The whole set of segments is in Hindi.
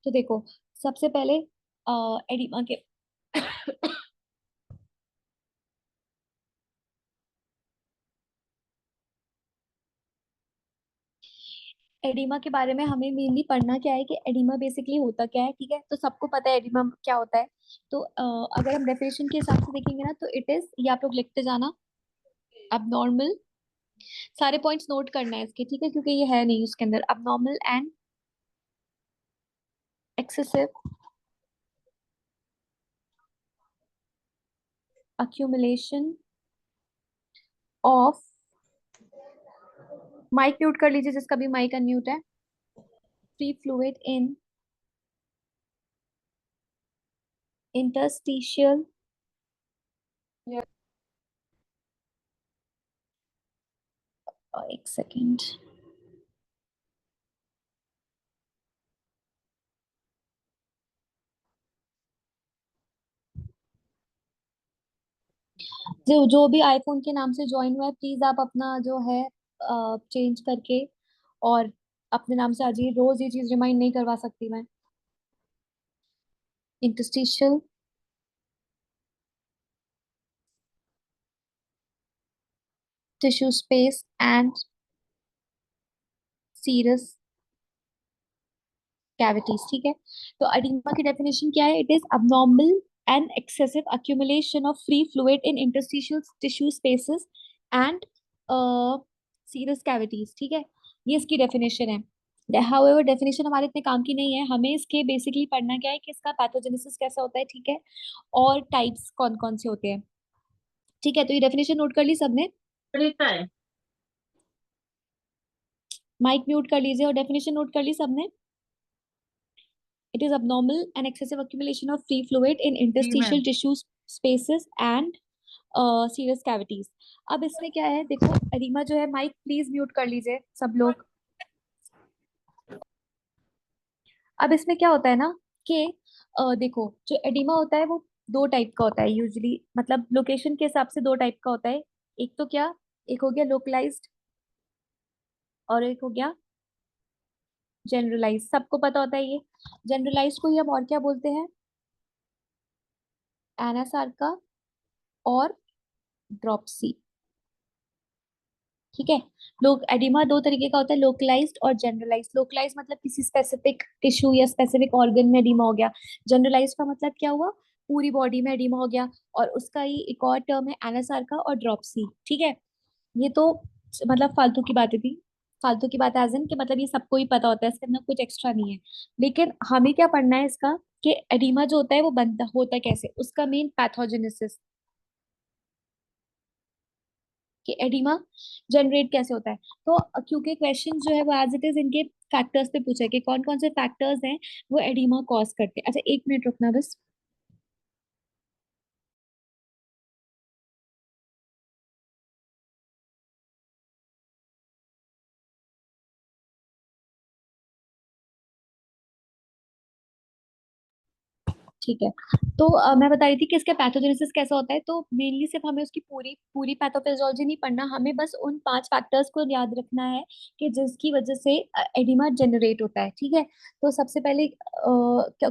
तो देखो, सबसे पहले एडिमा के एडिमा के बारे में हमें मेनली पढ़ना क्या है कि एडिमा बेसिकली होता क्या है। ठीक है, तो सबको पता है एडिमा क्या होता है। तो अगर हम डेफिनेशन के हिसाब से देखेंगे ना, तो इट इज, ये आप लोग लिखते जाना, abnormal, सारे पॉइंट्स नोट करना है इसके, ठीक है, क्योंकि ये है नहीं उसके अंदर। abnormal and excessive accumulation of, mic mute कर लीजिए जिसका भी माइक अनम्यूट है, फ्री फ्लूइड इन इंटरस्टिशियल, एक सेकेंड, जो जो भी आईफोन के नाम से ज्वाइन हुआ है, प्लीज आप अपना जो है चेंज करके और अपने नाम से आ जाइए। रोज ये चीज रिमाइंड नहीं करवा सकती मैं। Interstitial tissue space and serous cavities, ठीक है। तो एडिमा की डेफिनेशन क्या है? It is abnormal and excessive accumulation of free fluid in interstitial tissue spaces and serous cavities, ठीक है। ये इसकी डेफिनेशन है। हाउएवर डेफिनेशन हमारे इतने काम की नहीं है, हमें इसके बेसिकली पढ़ना क्या है कि इसका पैथोजेनेसिस कैसा होता है, ठीक है, और टाइप्स कौन कौन से होते हैं। ठीक है, तो ये डेफिनेशन नोट कर ली सबने? लिखता है। माइक म्यूट कर लीजिए, और डेफिनेशन नोट कर ली सबने? It is abnormal and excessive accumulation of free fluid in जी ma'am. interstitial tissue spaces and serous cavities. अब इसमें क्या है, देखो, अरीमा जो है, माइक प्लीज म्यूट कर लीजिए सब लोग। अब इसमें क्या होता है ना कि देखो, जो एडिमा होता है वो दो टाइप का होता है यूजुअली, मतलब लोकेशन के हिसाब से दो टाइप का होता है। एक तो क्या, एक हो गया लोकलाइज्ड, और एक हो गया जनरलाइज। सबको पता होता है ये। जनरलाइज को ही हम और क्या बोलते हैं? एनासार्का और ड्रॉपसी, ठीक है। लोग एडिमा दो तरीके का होता है, लोकलाइज्ड और जनरलाइज्ड। लोकलाइज्ड मतलब किसी स्पेसिफिक टिश्यू या स्पेसिफिक ऑर्गन में एडिमा हो गया। जनरलाइज्ड का मतलब क्या हुआ? पूरी बॉडी में एडिमा हो गया। और उसका ही एक और टर्म है एनासार्का और ड्रॉपसी, ठीक है। ये तो मतलब फालतू की बातें थी। फालतू की बात एज इन कि मतलब ये सबको ही पता होता है, इसके अंदर कुछ एक्स्ट्रा नहीं है। लेकिन हमें क्या पढ़ना है इसका, कि एडिमा जो होता है वो बनता होता कैसे, उसका मेन पैथोजेनेसिस, कि एडिमा जनरेट कैसे होता है। तो क्योंकि क्वेश्चन जो है वो एज इट इज इनके फैक्टर्स पे पूछा है कि कौन कौन से फैक्टर्स हैं वो एडिमा कॉज करते हैं। अच्छा, एक मिनट रुकना बस। ठीक है, तो मैं बता रही थी कि इसका पैथोजेनेसिस कैसा होता है। तो मेनली सिर्फ हमें उसकी पूरी पूरी पैथोफिजियोलॉजी नहीं पढ़ना, हमें बस उन पांच फैक्टर्स को याद रखना है कि जिसकी वजह से एडिमा जनरेट होता है, ठीक है। तो सबसे पहले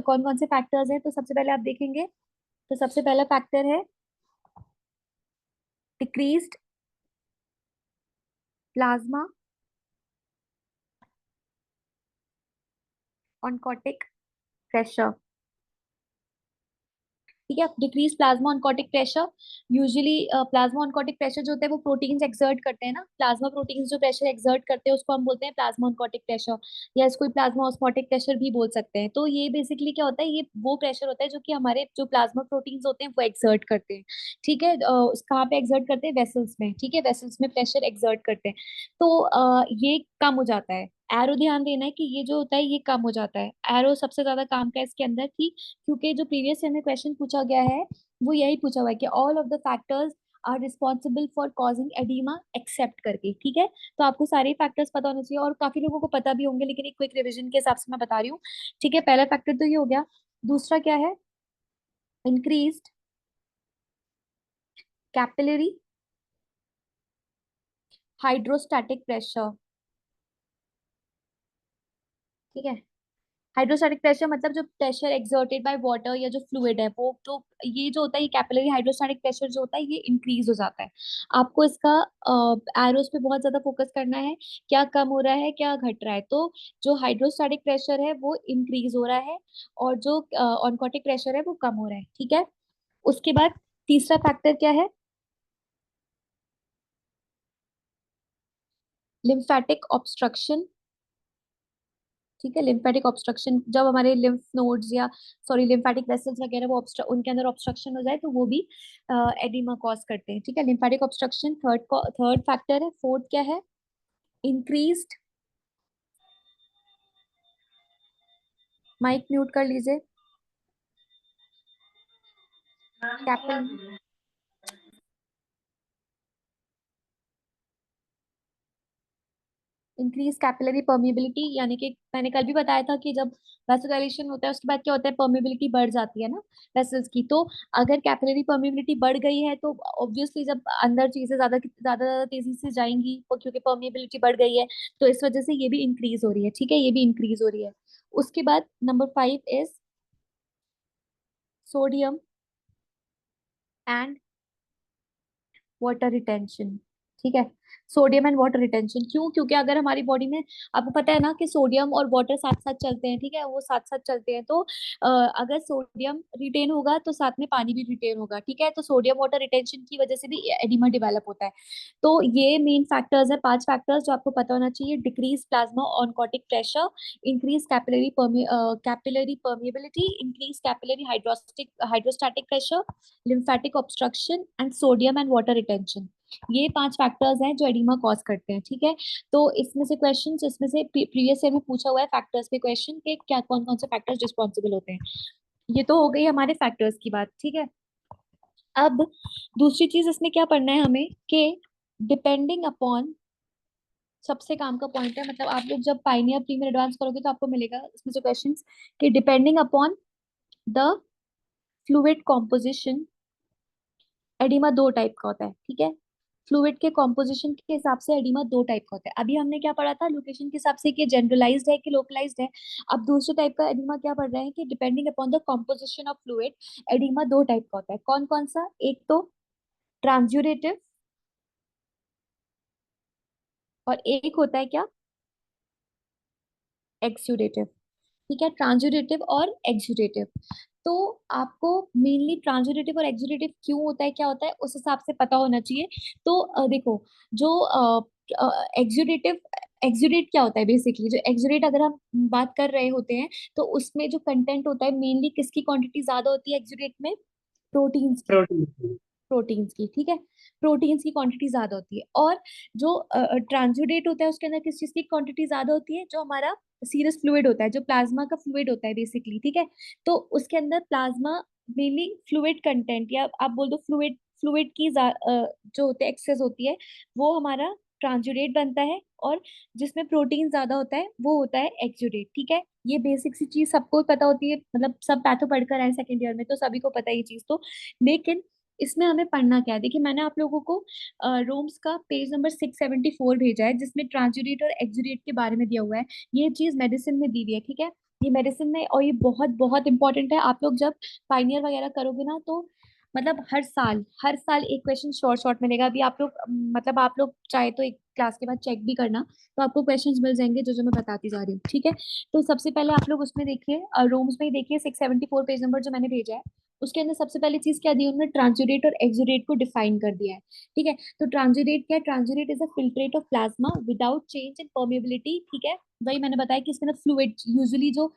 कौन कौन से फैक्टर्स हैं, तो सबसे पहले आप देखेंगे, तो सबसे पहला फैक्टर है डिक्रीज्ड प्लाज्मा ऑनकोटिक प्रेशर, ठीक है। Decrease plasma oncotic pressure, usually plasma oncotic pressure जो होता है वो प्रोटीन्स एक्सर्ट करते हैं ना, प्लाज्मा प्रोटीन्स जो प्रेशर एक्सर्ट करते हैं उसको हम बोलते हैं प्लाज्मा ऑनकोटिक प्रेशर, या इसको प्लाज्मा ऑस्मोटिक प्रेशर भी बोल सकते हैं। तो ये बेसिकली क्या होता है, ये वो प्रेशर होता है जो कि हमारे जो प्लाज्मा प्रोटीन्स होते हैं वो एक्सर्ट करते हैं, ठीक है। कहाँ पे एक्सर्ट करते हैं? वेसल्स में, ठीक है, वेसल्स में प्रेशर एक्सर्ट करते हैं। तो ये कम हो जाता है। एरो ध्यान देना है कि ये जो होता है ये कम हो जाता है। एरो सबसे ज्यादा काम का है इसके अंदर, ठीक, क्योंकि जो प्रीवियस ईयर में क्वेश्चन पूछा गया है वो यही पूछा हुआ है कि all of the factors are responsible for causing oedema except करके, ठीक है। तो आपको सारे फैक्टर्स पता होने चाहिए, और काफी लोगों को पता भी होंगे, लेकिन एक क्विक रिवीजन के हिसाब से मैं बता रही हूँ, ठीक है। पहला फैक्टर तो ये हो गया। दूसरा क्या है? इंक्रीज्ड कैपिलरी हाइड्रोस्टैटिक प्रेशर, ठीक है। हाइड्रोस्टैटिक प्रेशर मतलब जो प्रेशर एक्सर्टेड बाय वाटर या जो फ्लूइड है वो तो, ये जो होता है ये कैपिलरी हाइड्रोस्टैटिक प्रेशर जो होता है ये इंक्रीज हो जाता है। आपको इसका एरोस पे बहुत ज्यादा फोकस करना है, क्या कम हो रहा है क्या घट रहा है। तो जो हाइड्रोस्टैटिक प्रेशर है वो इंक्रीज हो रहा है, और जो ऑनकोटिक प्रेशर है वो कम हो रहा है, ठीक है। उसके बाद तीसरा फैक्टर क्या है? Lymphatic obstruction. ठीक है, लिम्फेटिक ऑब्स्ट्रक्शन जब हमारे लिम्फ नोड्स या सॉरी लिम्फेटिक वेसल्स वगैरह वो उनके अंदर ऑब्स्ट्रक्शन हो जाए तो वो भी एडिमा कॉज करते हैं, ठीक है। लिम्फेटिक ऑब्स्ट्रक्शन थर्ड फैक्टर है। फोर्थ क्या है? इंक्रीज्ड, माइक म्यूट कर लीजिए। कैपिल इंक्रीज कैपिलरी परमिबिलिटी, यानी कि मैंने कल भी बताया था कि जब वैसोडाइलेशन होता है उसके बाद क्या होता है, परमिबिलिटी बढ़ जाती है ना वेसल्स की। तो अगर कैपिलरी परमिबिलिटी बढ़ गई है तो ऑब्वियसली जब अंदर चीजें ज्यादा ज्यादा तेजी से जाएंगी क्योंकि परमिबिलिटी बढ़ गई है, तो इस वजह से ये भी इंक्रीज हो रही है, ठीक है, ये भी इंक्रीज हो रही है। उसके बाद number 5 is sodium and water retention, ठीक है। सोडियम एंड वाटर रिटेंशन क्यों? क्योंकि अगर हमारी बॉडी में, आपको पता है ना कि सोडियम और वाटर साथ साथ चलते हैं, ठीक है, वो साथ साथ चलते हैं। तो अगर सोडियम रिटेन होगा तो साथ में पानी भी रिटेन होगा, ठीक है। तो सोडियम वाटर रिटेंशन की वजह से भी एडिमा डेवलप होता है। तो ये मेन फैक्टर्स है, 5 फैक्टर्स जो आपको पता होना चाहिए। Decrease plasma oncotic pressure, increase capillary permeability, increase capillary hydrostatic pressure, lymphatic obstruction and sodium and water retention. ये 5 फैक्टर्स हैं जो एडिमा कॉज करते हैं, ठीक है। तो इसमें से क्वेश्चंस, इसमें से प्रीवियस ईयर में पूछा हुआ है फैक्टर्स पे क्वेश्चन के क्या कौन कौन से फैक्टर्स रिस्पॉन्सिबल होते हैं। ये तो हो गई हमारे फैक्टर्स की बात, ठीक है। अब दूसरी चीज इसमें क्या पढ़ना है हमें कि डिपेंडिंग अपॉन, सबसे काम का पॉइंट है, मतलब आप लोग जब पाइनियर प्रीमियर एडवांस करोगे तो आपको मिलेगा इसमें से क्वेश्चंस कि depending upon the fluid composition, oedema 2 type का होता है, ठीक है। फ्लूइड के कॉम्पोजिशन के हिसाब से एडिमा 2 टाइप का होता है। अभी हमने क्या पढ़ा था, लोकेशन के हिसाब से कि जनरलाइज्ड है कि लोकलाइज्ड है। अब दूसरे टाइप का एडिमा क्या पढ़ रहे हैं कि depending upon the composition of fluid, oedema 2 type का होता है। कौन कौन सा? एक तो ट्रांसयूरेटिव, और एक होता है क्या, एक्सुडेटिव, ठीक है। ट्रांसयूरेटिव और एक्सुडेटिव। तो आपको मेनली ट्रांसयूरेटिव और एक्सुडेटिव क्यों होता है, क्या होता है, उस हिसाब से पता होना चाहिए। तो देखो, जो एक्सुडेटिव, एक्सुडेट क्या होता है बेसिकली, जो एक्सुडेट अगर हम बात कर रहे होते हैं तो उसमें जो कंटेंट होता है मेनली किसकी क्वांटिटी ज्यादा होती है एक्सुडेट में? प्रोटीन्स की, प्रोटीन। प्रोटीन्स की, ठीक है। प्रोटीन्स की क्वांटिटी ज्यादा होती है। और जो ट्रांसुडेट होता है उसके अंदर किस चीज की क्वांटिटी ज्यादा होती है? जो हमारा सीरस फ्लूइड होता है, जो प्लाज्मा का फ्लूइड होता है बेसिकली, ठीक है। तो उसके अंदर प्लाज्मा मेनली फ्लूइड कंटेंट, या आप बोल दो फ्लूइड, फ्लूइड की जो होते हैं एक्सेस होती है, वो हमारा ट्रांसुडेट बनता है। और जिसमें प्रोटीन ज्यादा होता है वो होता है एक्सुडेट, ठीक है। ये बेसिक सी चीज सबको पता होती है, मतलब सब पैथो पढ़कर आए सेकेंड ईयर में तो सभी को पता है ये चीज तो। लेकिन इसमें हमें पढ़ना क्या है, देखिए मैंने आप लोगों को रोम्स का पेज नंबर 674 भेजा है जिसमें ट्रांसयूरेट और एक्सुडेट के बारे में दिया हुआ है। ये चीज मेडिसिन में दी हुई है, ठीक है। ये मेडिसिन में, और ये बहुत बहुत इंपॉर्टेंट है। आप लोग जब पाइनियर वगैरह करोगे ना तो मतलब हर साल एक क्वेश्चन शॉर्ट शॉर्ट मिलेगा। अभी आप लोग मतलब आप लोग चाहे तो एक क्लास के बाद चेक भी करना, तो आपको क्वेश्चंस मिल जाएंगे जो जो मैं बताती जा रही हूँ, ठीक है। तो सबसे पहले आप लोग उसमें देखिए, रोम्स में ही देखिए 674 पेज नंबर जो मैंने भेजा है, उसके अंदर सबसे पहली चीज क्या दी है, उन्होंने ट्रांसयूरेट और एक्सुडेट को डिफाइन कर दिया है, ठीक है। तो ट्रांसयूरेट क्या है? Transudate is a filtrate of plasma without change in permeability, ठीक है। वही मैंने बताया कि इसके अंदर फ्लूइड, यूजुअली जो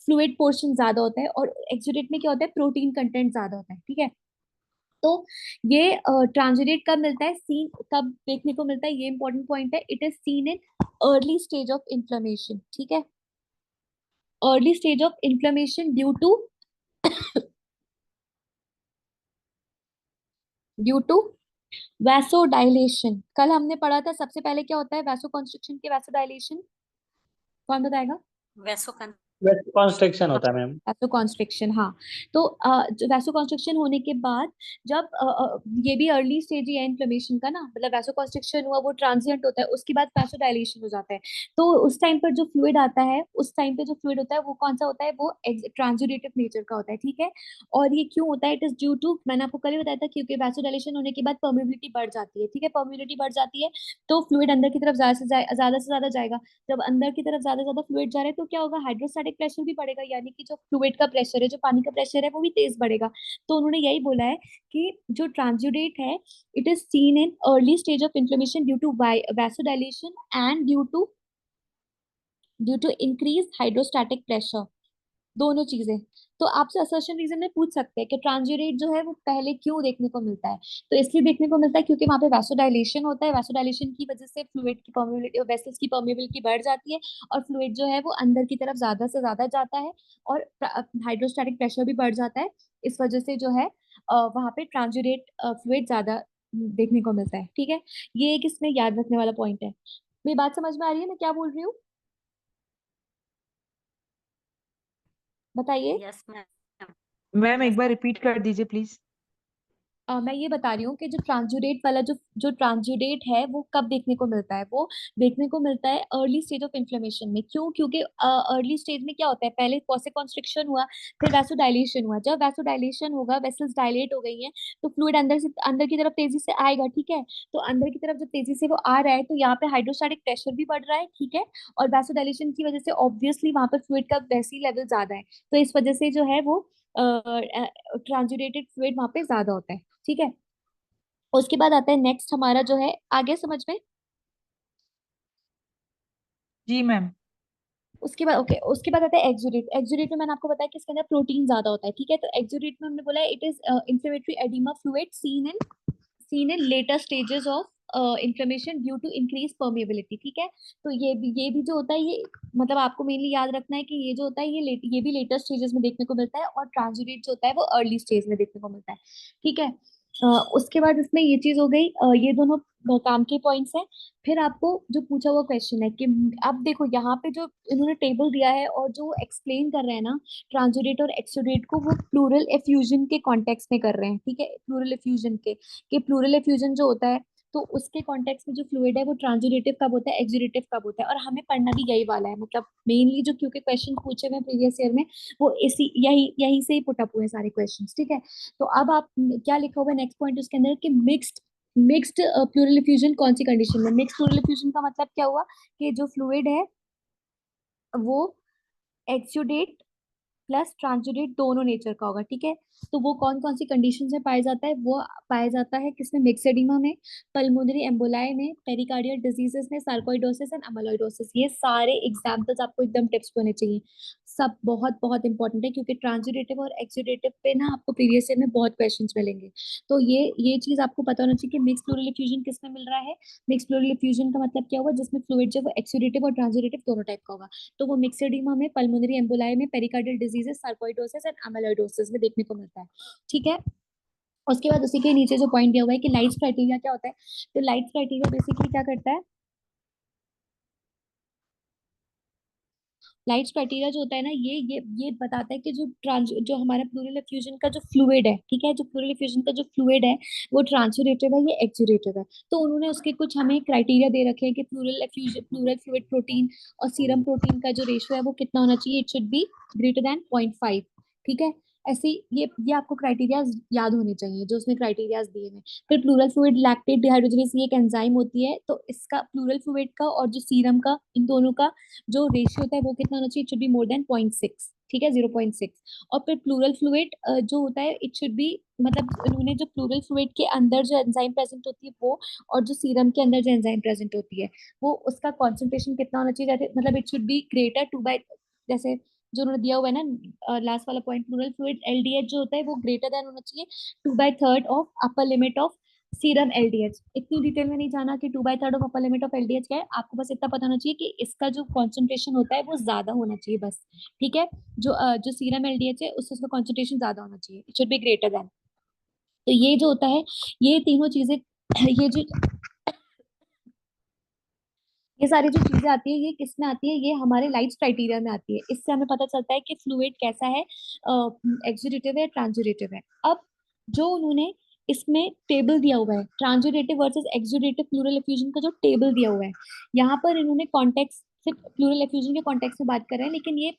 फ्लूइड पोर्शन ज्यादा होता है, और एक्सुडेट में क्या होता है, प्रोटीन कंटेंट ज्यादा होता है, ठीक है। तो ये ट्रांसयूरेट कब मिलता है, सीन कब देखने को मिलता है, ये इंपॉर्टेंट पॉइंट है। It is seen in early stage of inflammation, ठीक है। Early stage of inflammation due to vasodilation. कल हमने पढ़ा था सबसे पहले क्या होता है वैसो कंस्ट्रिक्शन के वैसोडाइलेशन, कौन बताएगा? वेस्ट कॉन्स्ट्रिक्शन होता है मैम। वैसोकॉन्स्ट्रिक्शन, हाँ। तो वैसोकॉन्स्ट्रिक्शन होने के बाद जब ये भी अर्ली स्टेज ही है इन्फ्लेमेशन का ना, मतलब वैसोकॉन्स्ट्रिक्शन हुआ वो ट्रांजिएंट होता है, उसके बाद वैसोडाइलेशन हो जाता है। तो उस टाइम पर जो फ्लूइड आता है, उस टाइम पे जो फ्लूइड होता है वो कौन सा होता है, वो ट्रांजुरेटिव नेचर का होता है, ठीक है। और ये क्यों होता है, इट इज ड्यू टू, मैंने आपको कल ही बताया था, क्योंकि वैसोडाइलेशन होने के बाद परमेबिलिटी बढ़ जाती है, ठीक है। परमेबिलिटी बढ़ जाती है तो फ्लूइड अंदर की तरफ ज्यादा से ज्यादा जाएगा। जब अंदर की तरफ ज्यादा ज्यादा फ्लूइड जा रहा है तो क्या होगा, हाइड्रोस्टैटिक प्रेशर भी बढ़ेगा, यानी कि जो फ्लूइड का प्रेशर है, जो पानी का प्रेशर है, वो भी तेज बढ़ेगा। तो उन्होंने यही बोला है कि जो ट्रांसुडेट है, it is seen in early stage of inflammation due to vasodilation and due to increase hydrostatic pressure, दोनों चीजें। तो आपसे असर्शन रीजन में पूछ सकते हैं कि ट्रांजिरेट जो है वो पहले क्यों देखने को मिलता है। तो इसलिए देखने को मिलता है क्योंकि वहां पे वैसोडाइलेशन होता है, वैसोडाइलेशन की वजह से फ्लूइड की परमेबिलिटी, वेसल्स की परमेबिलिटी बढ़ जाती है, और फ्लूइड जो है वो अंदर की तरफ ज्यादा से ज्यादा जाता है, और हाइड्रोस्टैटिक प्रेशर भी बढ़ जाता है। इस वजह से जो है वहां पे ट्रांजिरेट फ्लूइड ज्यादा देखने को मिलता है, ठीक है। ये एक इसमें याद रखने वाला पॉइंट है। मेरी बात समझ में आ रही है मैं क्या बोल रही हूँ, बताइए। Yes ma'am. मैम एक बार रिपीट कर दीजिए प्लीज। मैं ये बता रही हूँ कि जो ट्रांजुडेट वाला जो जो ट्रांजुडेट है वो कब देखने को मिलता है, वो देखने को मिलता है अर्ली स्टेज ऑफ इन्फ्लेमेशन में। क्यों, क्योंकि अर्ली स्टेज में क्या होता है, पहले कॉन्स्ट्रिक्शन हुआ, फिर वैसोडाइलेशन हुआ। जब वैसोडाइलेशन होगा, वेसल्स डायलेट हो गई हैं, तो फ्लूइड अंदर की तरफ तेजी से आएगा, ठीक है। तो अंदर की तरफ जब तेजी से वो आ रहा है तो यहाँ पे हाइड्रोस्टैटिक प्रेशर भी बढ़ रहा है, ठीक है। और वैसोडाइलेशन की वजह से ऑब्वियसली वहां पर फ्लूइड का वैसी लेवल ज्यादा है, तो इस वजह से जो है वो ट्रांजुरेटेड फ्लूइड वहां पे ज्यादा होता है, ठीक है। उसके बाद आता है नेक्स्ट हमारा जो है, आगे समझ में। जी मैम। उसके बाद ओके, उसके बाद आता है एक्सुडेट। एक्सुडेट में मैंने आपको बताया कि इसके अंदर प्रोटीन ज्यादा होता है, ठीक है। तो एक्सुडेट में हमने बोला है it is inflammatory oedema fluid seen in later stages of inflammation due to increase permeability, ठीक है। तो ये भी जो होता है, ये मतलब आपको मेनली याद रखना है कि ये जो होता है ये भी लेटर स्टेजेस में देखने को मिलता है, और ट्रांजिट जो होता है वो अर्ली स्टेज में देखने को मिलता है, ठीक है। उसके बाद इसमें ये चीज हो गई, ये दोनों काम के पॉइंट्स हैं। फिर आपको जो पूछा हुआ क्वेश्चन है कि अब देखो यहाँ पे जो इन्होंने टेबल दिया है और जो एक्सप्लेन कर रहे हैं ना ट्रांसुडेट और एक्सुडेट को, वो प्लूरल एफ्यूजन के कॉन्टेक्स्ट में कर रहे हैं, ठीक है। प्लूरल एफ्यूजन के, कि प्लूरल एफ्यूजन जो होता है, तो उसके कॉन्टेक्स्ट में जो फ्लूइड है वो ट्रांजुरेटिव कब होता है, एक्सुडेटिव कब होता है, और हमें पढ़ना भी यही वाला है। मतलब मेनली जो क्योंकि क्वेश्चन पूछे हुए प्रीवियस ईयर में, वो इसी यही से ही पुट अप हुए हैं सारे क्वेश्चंस, ठीक है। तो अब आप क्या लिखा हुआ है नेक्स्ट पॉइंट उसके अंदर, कि मिक्स्ड प्लूरल इफ्यूजन कौन सी कंडीशन में। मिक्स्ड प्लूरल इफ्यूजन का मतलब क्या हुआ, कि जो फ्लूइड है वो एक्सुडेट प्लस ट्रांसुडेट दोनों नेचर का होगा, ठीक है। तो वो कौन कौन सी कंडीशन में पाया जाता है, वो पाया जाता है किसमें, मिक्सेडिमा में, पल्मोनरी एम्बोलाई में, पेरिकार्डियल डिजीजेस में, सार्कोइडोसिस एंड अमालोइडोसिस। ये सारे एग्जांपल्स आपको एकदम टिप्स होने चाहिए, सब बहुत बहुत इंपॉर्टेंट है, क्योंकि ट्रांसुडेटिव और एक्सुडेटिव पे ना आपको प्रीवियस ईयर में बहुत क्वेश्चंस मिलेंगे। तो ये चीज आपको पता होना चाहिए कि मिक्स प्लूरल इफ्यूजन किसमें मिल रहा है। मिक्स प्लूरल इफ्यूजन का मतलब क्या हुआ, जिसमें फ्लूइड जो है एक्सुडेटिव और ट्रांसुडेटिव दोनों टाइप का होगा। तो वो मिक्सेडिमा में, पल्मोनरी एम्बोलाई में, pericardial diseases, sarcoidosis and amyloidosis में देखने को मिलता है, ठीक है। उसके बाद उसी के नीचे जो पॉइंट दिया हुआ है कि लाइट्स क्राइटेरिया क्या होता है, तो लाइट्स क्राइटेरिया बेसिकली क्या करता है, लाइट्स क्राइटेरिया जो होता है ना, ये बताता है कि जो हमारा प्लूरल एफ्यूजन का जो फ्लूइड है, ठीक है, जो प्लूरल एफ्यूजन का जो फ्लूइड है वो ट्रांसुरेटिव है या एक्सुडेटिव है। तो उन्होंने उसके कुछ हमें क्राइटेरिया दे रखे हैं कि प्लूरल फ्लूइड प्रोटीन और सीरम प्रोटीन का जो रेशियो है वो कितना होना चाहिए, it should be greater than 0.5, ठीक है। ऐसे ये आपको क्राइटेरिया याद होने चाहिए जो उसने क्राइटेरियाज दिए हैं। फिर प्लूरल फ्लूइड लैक्टेट डिहाइड्रोजनेज, ये एक एंजाइम होती है, तो इसका प्लूरल फ्लूइड का और जो सीरम का, इन दोनों का जो रेशियो होता है वो कितना होना चाहिए, it should be more than 0.6, ठीक है, 0.6। और फिर प्लूरल फ्लूइड जो होता है इट शुड बी, मतलब उन्होंने जो प्लूरल फ्लूइड के अंदर जो एंजाइम प्रेजेंट होती है वो, और जो सीरम के अंदर जो एंजाइम प्रेजेंट होती है वो, उसका कॉन्सेंट्रेशन कितना होना चाहिए, जैसे मतलब it should be greater 2 by, जैसे जो उन्होंने दिया हुआ है ना लास्ट वाला पॉइंट, प्लूरल फ्लूइड एलडीएच जो होता है वो ग्रेटर देन होना चाहिए 2/3 of upper limit of serum LDH. इतनी डिटेल में नहीं जाना कि 2/3 of upper limit of LDH क्या है, आपको बस इतना पता होना चाहिए कि इसका जो कॉन्सेंट्रेशन होता है वो ज्यादा होना चाहिए बस, ठीक है। जो सीरम एलडीएच है उससे उसका कॉन्सेंट्रेशन ज्यादा होना चाहिए, it should be greater than. तो ये जो होता है, ये तीनों चीजें ये जो ये सारी जो चीजें आती है ये किस में आती है, ये हमारे लाइट्स क्राइटेरिया में आती है। इससे हमें पता चलता है कि फ्लूइड कैसा है, एक्सुडेटिव है, ट्रांजुडेटिव है। अब जो उन्होंने इसमें टेबल दिया हुआ है ट्रांजुडेटिव वर्सेस एक्सुडेटिव प्लूरल एफ्यूजन का, जो टेबल दिया हुआ है यहाँ पर इन्होंने कॉन्टेक्स्ट सिर्फ प्लूरल एफ्यूजन के कॉन्टेक्स्ट में बात कर रहे हैं, लेकिन ये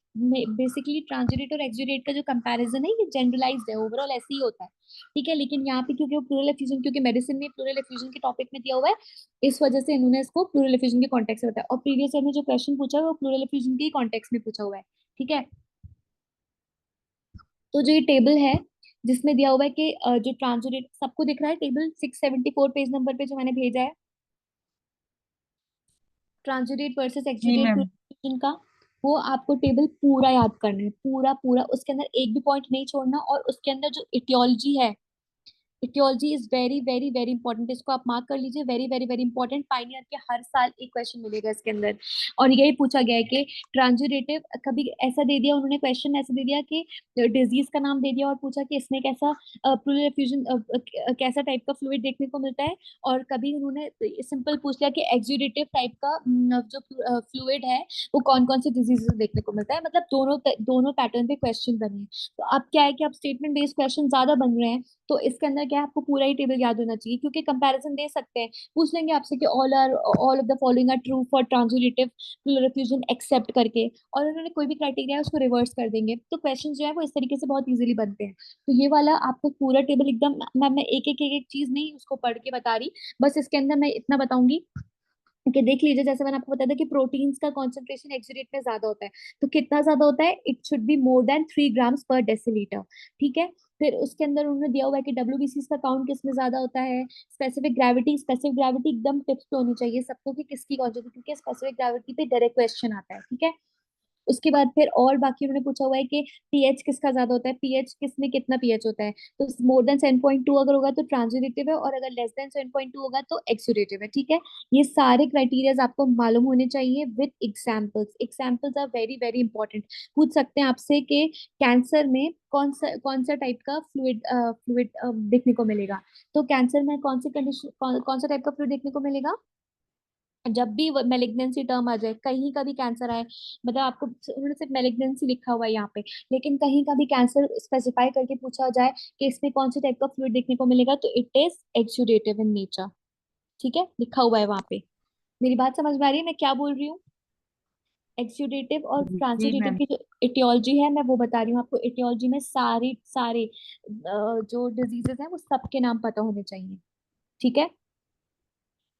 बेसिकली ट्रांजुडेट और एक्सुडेट का जो कंपैरिजन है ये जनरलाइज्ड है, ओवरऑल ऐसे ही होता है। ठीक है, लेकिन यहाँ पे क्योंकि वो प्लूरल एफ्यूजन, क्योंकि मेडिसिन में प्लूरल एफ्यूजन के टॉपिक में दिया हुआ है, इस वजह से इन्होंने इसको प्लूरल एफ्यूजन के कॉन्टेक्स्ट में बताया। और प्रीवियस ईयर में जो क्वेश्चन पूछा है वो प्लूरल एफ्यूजन के ही कॉन्टेक्स्ट में पूछा हुआ है। ठीक है, तो जो ये टेबल है जिसमें दिया हुआ है कि जो ट्रांसोरेट, सबको दिख रहा है टेबल 674 पेज नंबर पे जो मैंने भेजा है, ट्रांसोरेट वर्सेस जी एक्सुडेट मैम। प्लूरल का, वो आपको टेबल पूरा याद करना है, पूरा पूरा, उसके अंदर एक भी पॉइंट नहीं छोड़ना। और उसके अंदर जो इटियोलॉजी है, aetiology is very very very important, इसको आप मार्क कर लीजिए, very very very important. Pioneer के हर साल एक क्वेश्चन मिलेगा इसके अंदर। और यही पूछा गया है कि ट्रांजुरेटिव, कभी ऐसा दे दिया उन्होंने क्वेश्चन, ऐसा दे दिया कि डिजीज का नाम दे दिया और पूछा कि इसमें कैसा प्लूरल एफ्यूजन, कैसा टाइप का फ्लूइड देखने को मिलता है। और कभी उन्होंने सिंपल पूछ लिया कि एक्सुडेटिव टाइप का जो फ्लूइड है वो कौन कौन से डिजीज देखने को मिलता है। मतलब दोनों दोनों पैटर्न पे क्वेश्चन बने हैं। तो अब क्या है कि अब स्टेटमेंट बेस्ड क्वेश्चन ज्यादा बन रहे हैं, तो इसके अंदर क्या है, आपको पूरा ही टेबल याद होना चाहिए, क्योंकि कंपैरिजन दे सकते हैं, पूछ लेंगे आपसे कि all of the following are true for transudative pleural effusion except करके, और उन्होंने कोई भी क्राइटेरिया है उसको रिवर्स कर देंगे। तो क्वेश्चन जो है वो इस तरीके से बहुत इजीली बनते हैं। तो ये वाला आपको पूरा टेबल एकदम, मैं एक एक चीज नहीं उसको पढ़ के बता रही, बस इसके अंदर मैं इतना बताऊंगी कि देख लीजिए, जैसे मैंने आपको बताया था कि प्रोटीन्स का कॉन्सेंट्रेशन एक्सुडेट में ज्यादा होता है, तो कितना ज्यादा होता है, it should be more than 3 grams पर डेसिलीटर। ठीक है, फिर उसके अंदर उन्होंने दिया हुआ है कि डब्ल्यूबीसी का काउंट किस में ज्यादा होता है, स्पेसिफिक ग्रेविटी एकदम टिप्स पे होनी चाहिए सबको कि किसकी कौन सी थी, क्योंकि स्पेसिफिक ग्रेविटी पे डायरेक्ट क्वेश्चन आता है। ठीक है, उसके बाद फिर और बाकी उन्होंने पूछा हुआ है कि पीएच किसका ज्यादा होता है, पीएच किसमें कितना पीएच होता है, तो मोर देन 7.2 अगर होगा तो ट्रांजिटिव है, और अगर लेस देन 7.2 होगा तो एक्सुडेटिव है। ठीक है, ये सारे क्राइटेरियाज आपको मालूम होने चाहिए with examples. Examples are very very important. पूछ सकते हैं आपसे कि कैंसर में कौन सा टाइप का फ्लूइड देखने को मिलेगा, तो कैंसर में कौन सी कंडीशन, कौन सा टाइप का फ्लूइड देखने को मिलेगा, जब भी मेलिग्नेंसी टर्म आ जाए, कहीं का भी कैंसर आए, मतलब आपको उन्होंने सिर्फ मेलिग्नेंसी लिखा हुआ है यहाँ पे, लेकिन कहीं का भी कैंसर स्पेसिफाई करके पूछा जाए कि इसमें कौन सी टाइप का फ्लूइड देखने को मिलेगा, तो it is exudative in nature. ठीक है, लिखा हुआ है वहां पे। मेरी बात समझ में आ रही है मैं क्या बोल रही हूँ? एक्सुडेटिव और जी ट्रांसिडेटिव मैम। की जो इटियोलॉजी है मैं वो बता रही हूँ आपको। इटियोलॉजी में सारे सारे जो डिजीजेस हैं वो सबके नाम पता होने चाहिए। ठीक है,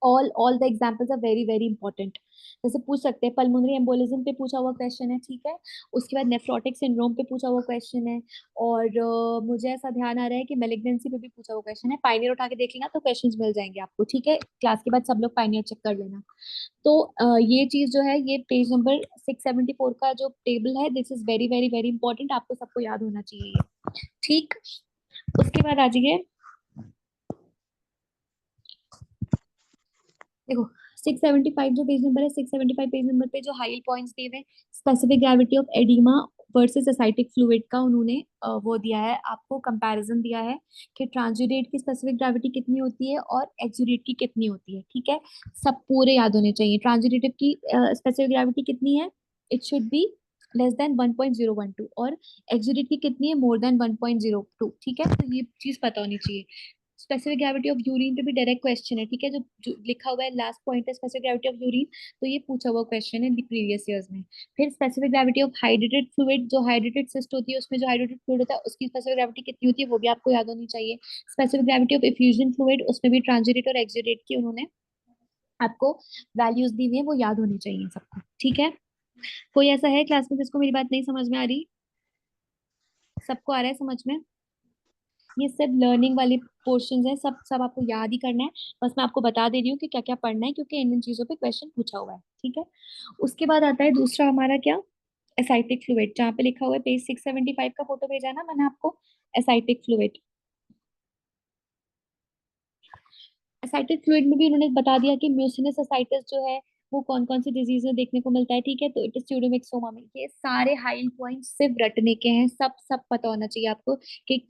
all the examples are very very important. जैसे पूछ सकते हैं पल्मोनरी एम्बोलिज्म पे पूछा हुआ क्वेश्चन है। ठीक है, उसके बाद नेफ्रोटिक सिंड्रोम पे पूछा हुआ क्वेश्चन है, और मुझे ऐसा ध्यान आ रहा है कि मेलिग्नेंसी पे भी पूछा हुआ क्वेश्चन है। पाइनियर उठा के देख लेना तो क्वेश्चंस मिल जाएंगे आपको। ठीक है, क्लास के बाद सब लोग पाइनियर चेक कर लेना। तो ये चीज जो है, ये पेज नंबर 674 का जो टेबल है, this is very very very important, आपको सबको याद होना चाहिए ये। ठीक, उसके बाद आ जाइए, देखो 675 जो पेज नंबर है, 675 पेज नंबर पे जो हाई पॉइंट्स दिए हुए, specific gravity of oedema versus Asiatic fluid का उन्होंने वो दिया है आपको, कंपैरिजन दिया है कि ट्रांसुडेट की स्पेसिफिक ग्रेविटी कितनी होती है और एक्सुडेट की कितनी होती है। ठीक है, सब पूरे याद होने चाहिए। ट्रांसुडेटिव की स्पेसिफिक ग्रेविटी कितनी है, it should be less than 1.012, और एक्सुडेट की कितनी है, मोर देन 1.02। ठीक है, तो ये चीज पता होनी चाहिए। स्पेसिफिक ग्रेविटी ऑफ यूरिन पे भी डायरेक्ट क्वेश्चन है। ठीक है, जो लिखा हुआ है लास्ट पॉइंट है स्पेसिफिक ग्रेविटी ऑफ यूरिन, तो ये पूछा हुआ क्वेश्चन है प्रीवियस ईयर्स में। फिर specific gravity of hydrated fluid, जो हाइड्रेटेड सिस्ट होती है उसमें जो हाइड्रेटेड फ्लूइड होता है उसकी स्पेसिफिक ग्रेविटी कितनी होती है वो भी आपको याद होनी चाहिए। Specific gravity of effusion fluid, उसमें भी ट्रांजिट और एक्सिडेट की उन्होंने आपको वैल्यूज दी हुई है, वो याद होनी चाहिए सबको। ठीक है, कोई ऐसा है क्लास में जिसको मेरी बात नहीं समझ में आ रही? सबको आ रहा है समझ में? ये सब लर्निंग वाले पोर्शंस हैं, सब सब आपको याद ही करना है। बस मैं आपको बता दे रही हूँ कि क्या क्या पढ़ना है, क्योंकि इन इन चीजों पे क्वेश्चन पूछा हुआ है। ठीक है, उसके बाद आता है दूसरा हमारा क्या, एसाइटिक फ्लूइड, जहाँ पे लिखा हुआ है पेज 675 का फोटो भेजा है ना मैंने आपको, एसाइटिक फ्लूइड। एसाइटिक फ्लूइड में भी उन्होंने बता दिया कि म्यूसिनस एसाइटिस जो है वो कौन कौन सी डिजीज में देखने को मिलता है। ठीक है, तो इट इज स्यूडोमिक्सोमा में। ये सारे हाई पॉइंट्स सिर्फ रटने के हैं, सब सब पता होना चाहिए आपको कि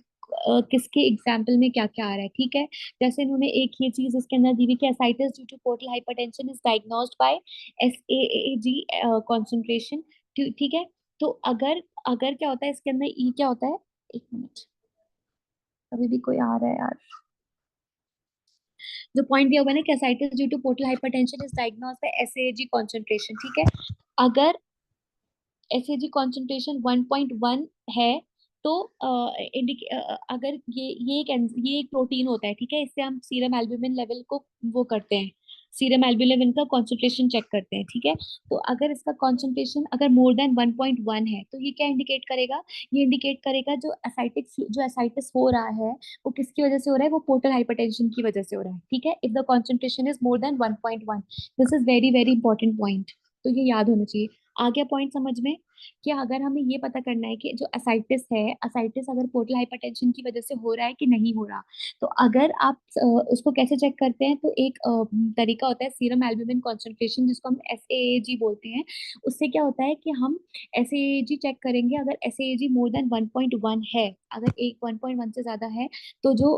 किसके एग्जाम्पल में क्या क्या आ रहा है, ठीक है। जैसे इन्होंने एक ये चीज इसके अंदर दी हुई कि ascites due to portal hypertension is diagnosed by SAAG concentration, ठीक है। तो अगर अगर क्या होता है इसके अंदर, ई क्या होता है, एक मिनट, अभी भी कोई आ रहा है यार। जो पॉइंट दिया हुआ है ना कि ascites due to portal hypertension is diagnosed by SAAG concentration, ठीक है। अगर एसएजी कंसंट्रेशन 1.1 है तो अगर ये एक प्रोटीन होता है, ठीक है। इससे हम सीरम एल्ब्यूमिन लेवल को वो करते हैं, सीरम एल्ब्यूमिन का कंसंट्रेशन चेक करते हैं, ठीक है। तो अगर इसका कंसंट्रेशन अगर मोर देन 1.1 है तो ये क्या इंडिकेट करेगा, ये इंडिकेट करेगा जो एसाइटिस हो रहा है वो किसकी वजह से हो रहा है, वो पोर्टल हाइपरटेंशन की वजह से हो रहा है, ठीक है। If the concentration is more than 1.1, this is very very important point, तो ये याद होना चाहिए। आ गया पॉइंट समझ में कि अगर हमें ये पता करना है कि जो एसाइटिस है, एसाइटिस अगर पोर्टल हाइपरटेंशन की वजह से हो रहा है कि नहीं हो रहा, तो अगर आप उसको कैसे चेक करते हैं, तो एक तरीका होता है सीरम एल्ब्यूमिन कॉन्सेंट्रेशन, जिसको हम एसएजी बोलते हैं। उससे क्या होता है कि हम एसएजी चेक करेंगे, अगर एसएजी मोर देन 1.1 है, अगर एक 1.1 से ज्यादा है, तो जो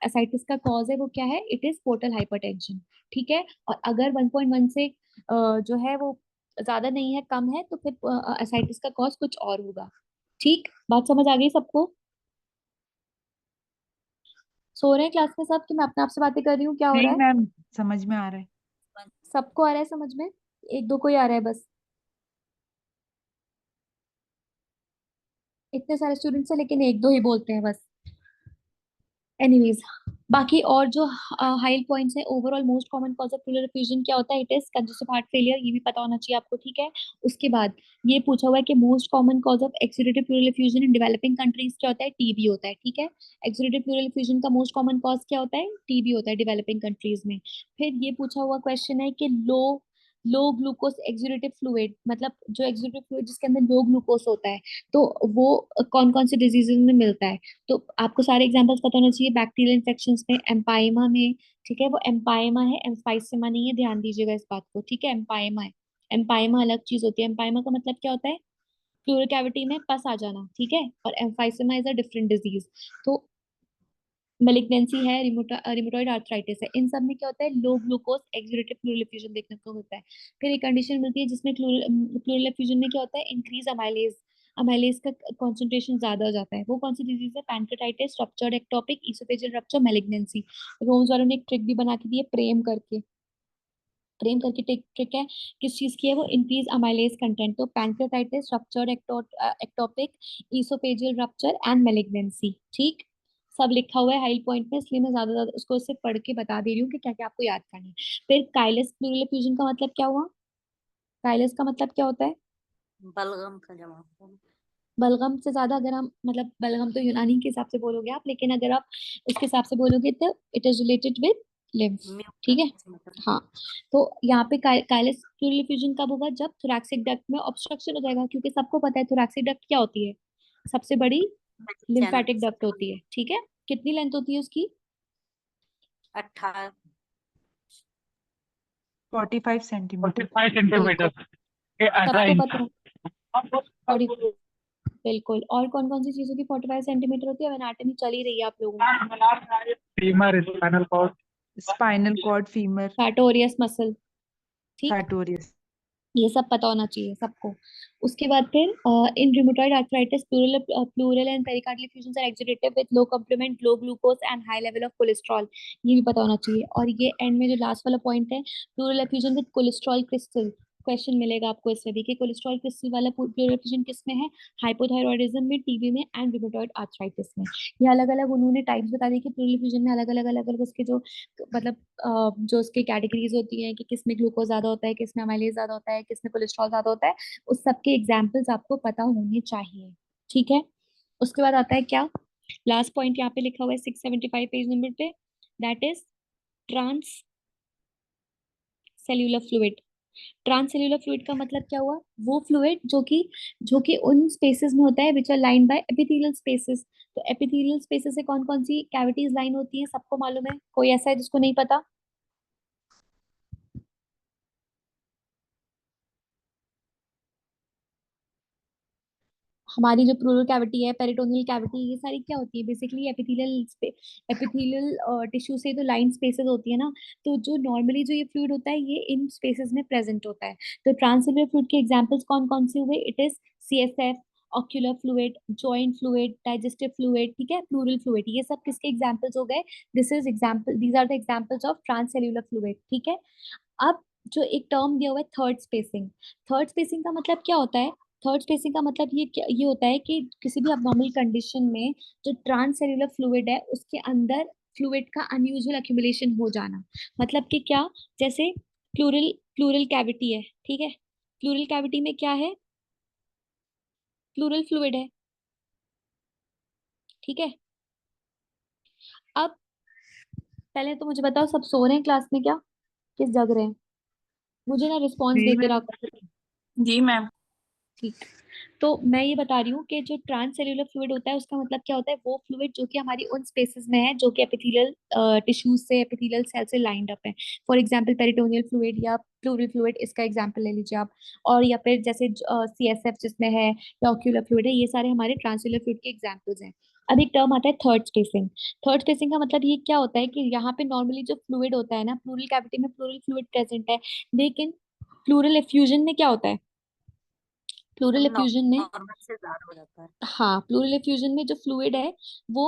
एसाइटिस का कॉज है वो क्या है, इट इज पोर्टल हाइपरटेंशन, ठीक है। और अगर 1.1 से जो है वो ज्यादा नहीं है, कम है, तो फिर एसाइटिस का कॉज कुछ और होगा, ठीक। बात समझ आ गई सबको? सो रहे हैं क्लास में सब कि मैं अपने आप से बातें कर रही हूँ, क्या हो रहा नहीं है? मैम, समझ में आ रहा है। सबको आ रहा है समझ में? एक दो कोई आ रहा है बस? इतने सारे स्टूडेंट्स हैं लेकिन एक दो ही बोलते हैं बस। एनीवेज, बाकी और जो हाई पॉइंट्स है, overall most common cause of pleural effusion क्या होता है, it is congestive heart failure, ये भी पता होना चाहिए आपको, ठीक है। उसके बाद ये पूछा हुआ है कि most common cause of exudative pleural effusion in developing countries क्या होता है, टीबी होता है, ठीक है। एक्सीडेटिव प्लूरल एफ्यूजन का मोस्ट कॉमन कॉज क्या होता है, टीबी होता है डेवलपिंग कंट्रीज में। फिर ये पूछा हुआ क्वेश्चन है कि लो लो ग्लूकोज एक्सुडेटिव फ्लूइड, मतलब जो एक्सुडेटिव फ्लूइड जिसके अंदर लो ग्लूकोज होता है, तो वो कौन कौन से डिजीजेज में मिलता है। तो आपको सारे एग्जांपल्स पता होना चाहिए, बैक्टीरियल इन्फेक्शंस में, एम्पाइमा में, ठीक है। वो एम्पाइमा है, एम्फाइसेमा नहीं है, ध्यान दीजिएगा इस बात को, ठीक है। एम्पाइमा है, एम्पाइमा अलग चीज होती है। एम्पाइमा का मतलब क्या होता है, प्लूरल कैविटी में पस आ जाना, ठीक है। और emphysema is a different disease. तो मेलिग्नेंसी है, रिमोटॉइड आर्थराइटिस है, इन सब में क्या होता है, लो ग्लूकोज एक्सुडेटिव प्लूरल एफ्यूजन देखने को मिलता है। फिर एक कंडीशन मिलती है जिसमें प्लूरल एफ्यूजन में क्या होता है, इंक्रीज अमाइलेज, अमाइलेज का कंसंट्रेशन ज्यादा हो जाता है। वो कौन सी डिजीज है, pancreatitis, ruptured ectopic, oesophageal rupture, malignancy. Roams वालों ने एक ट्रिक भी बना के दी है, प्रेम करके, प्रेम करके ट्रिक है, किस चीज की है वो, इंक्रीज अमाइलेज कंटेंट। तो pancreatitis, ruptured ectopic, oesophageal rupture and malignancy, ठीक। सब लिखा हुआ है हाई पॉइंट में, इसलिए मैं ज्यादा ज्यादा उसको सिर्फ पढ़ के बता दे रही हूँ कि क्या क्या आपको याद करना है। फिर काइलस प्लूरल एफ्यूजन का मतलब क्या हुआ, काइलस का मतलब क्या होता है, बलगम का जमा। बलगम से ज्यादा अगर हम, मतलब बलगम तो यूनानी के हिसाब से बोलोगे आप, लेकिन अगर आप उसके हिसाब से बोलोगे तो it is related with lymph, ठीक है। हाँ, तो यहाँ पे काइलस प्लूरल एफ्यूजन कब होगा, जब थोरैक्सिक डक्ट में ऑब्स्ट्रक्शन हो जाएगा, क्योंकि सबको पता है थोरैक्सिक डक्ट क्या होती है, सबसे बड़ी चैनल लिम्फेटिक डक्ट होती है, ठीक है। कितनी लेंथ होती है उसकी, 18। 45 सेंटीमीटर। 45 सेंटीमीटर बिल्कुल, ये 18 सबको इंच। पता है। और बिल्कुल, और कौन कौन सी चीजों की 45 सेंटीमीटर होती है, एनाटॉमी चल ही रही है आप लोगों की। Femur spinal cord. Spinal cord, femur, sartorius muscle, ठीक। sartorius। ये सब पता होना चाहिए सबको। उसके बाद फिर in rheumatoid arthritis pleural and pericardial effusion are exudative with low complement, low glucose and high level of cholesterol, ये भी पता होना चाहिए। और ये एंड में जो लास्ट वाला पॉइंट है, pleural effusion with cholesterol crystal, question मिलेगा आपको इसमें भी कि कोलेस्ट्रॉल क्रिस्टल वाला प्लूरल एफ्यूजन किस में है, हाइपोथायरॉयडिज्म में, टीबी में एंड रिमेटॉइड आर्थराइटिस में। ये अलग अलग उन्होंने टाइप्स बता दी कि प्लूरल एफ्यूजन में अलग अलग उसके जो, मतलब जो उसकी कैटेगरीज होती है कि किसमें ग्लूकोज ज्यादा होता है, किसमें अमाइलेज ज्यादा होता है, किसमें कोलेस्ट्रॉल ज्यादा होता है, उस सब के एग्जाम्पल्स आपको पता होने चाहिए, ठीक है। उसके बाद आता है क्या, लास्ट पॉइंट यहाँ पे लिखा हुआ है 675 पेज नंबर पे, that is transcellular fluid. Transcellular fluid का मतलब क्या हुआ, वो फ्लूइड जो कि उन स्पेसेस में होता है which are line by epithelial spaces. तो एपिथेलियल स्पेसेस से कौन कौन सी कैविटीज लाइन होती है, सबको मालूम है, कोई ऐसा है जिसको नहीं पता? हमारी जो प्लूरल कैविटी है, पेरिटोनियल कैविटी, ये सारी क्या होती है बेसिकली? एपिथेलियल टिश्यू से तो लाइन स्पेसेस होती है ना, तो जो नॉर्मली जो ये फ्लूइड होता है ये इन स्पेसेस में प्रेजेंट होता है। तो ट्रांससेल्युलर फ्लूइड के एग्जांपल्स कौन कौन से हुए? It is CSF, ocular fluid, joint fluid, digestive fluid, ठीक है, प्लूरल फ्लूइड, ये सब किसके एग्जांपल्स हो गए? These are the examples of transcellular fluid, ठीक है। अब जो एक टर्म दिया हुआ है थर्ड स्पेसिंग, थर्ड स्पेसिंग का मतलब क्या होता है? थर्ड स्पेसिंग का मतलब ये होता है कि किसी भी अबनॉर्मल कंडीशन में जो ट्रांससेल्युलर फ्लूइड है उसके अंदर फ्लूइड का अनयूजुअल अक्यूमुलेशन हो जाना। मतलब कि क्या? जैसे प्लूरल प्लूरल कैविटी है, ठीक है, प्लूरल कैविटी में क्या है? प्लूरल फ्लूइड है, ठीक है। अब पहले तो मुझे बताओ, सब सो रहे हैं क्लास में क्या? किस जग रहे हैं? मुझे ना रिस्पॉन्स जी देते मैम। रहो। जी मैम। ठीक। तो मैं ये बता रही हूँ कि जो ट्रांससेल्युलर फ्लूइड होता है उसका मतलब क्या होता है? वो फ्लूइड जो कि हमारी उन स्पेसेस में है जो कि एपिथेलियल टिश्यूज से, एपिथेलियल सेल से लाइंड अप है। फॉर एग्जांपल पेरिटोनियल फ्लूइड या प्लूरल फ्लूइड, इसका एग्जांपल ले लीजिए आप। और या फिर जैसे CSF जिसमें है, या ऑक्यूलर फ्लूइड है, ये सारे हमारे ट्रांससेल्युलर फ्लूइड के एग्जांपल्स हैं। अब एक टर्म आता है थर्ड स्पेसिंग। थर्ड स्पेसिंग का मतलब ये क्या होता है कि यहाँ पे नॉर्मली जो फ्लूइड होता है ना, प्लूरल कैविटी में प्लूरल फ्लूइड प्रेजेंट है, लेकिन प्लूरल एफ्यूजन में क्या होता है? प्लूरल एफ्यूजन में, नॉर्मल से ज्यादा हो जाता है। हाँ, प्लूरल एफ्यूजन में जो फ्लूइड है वो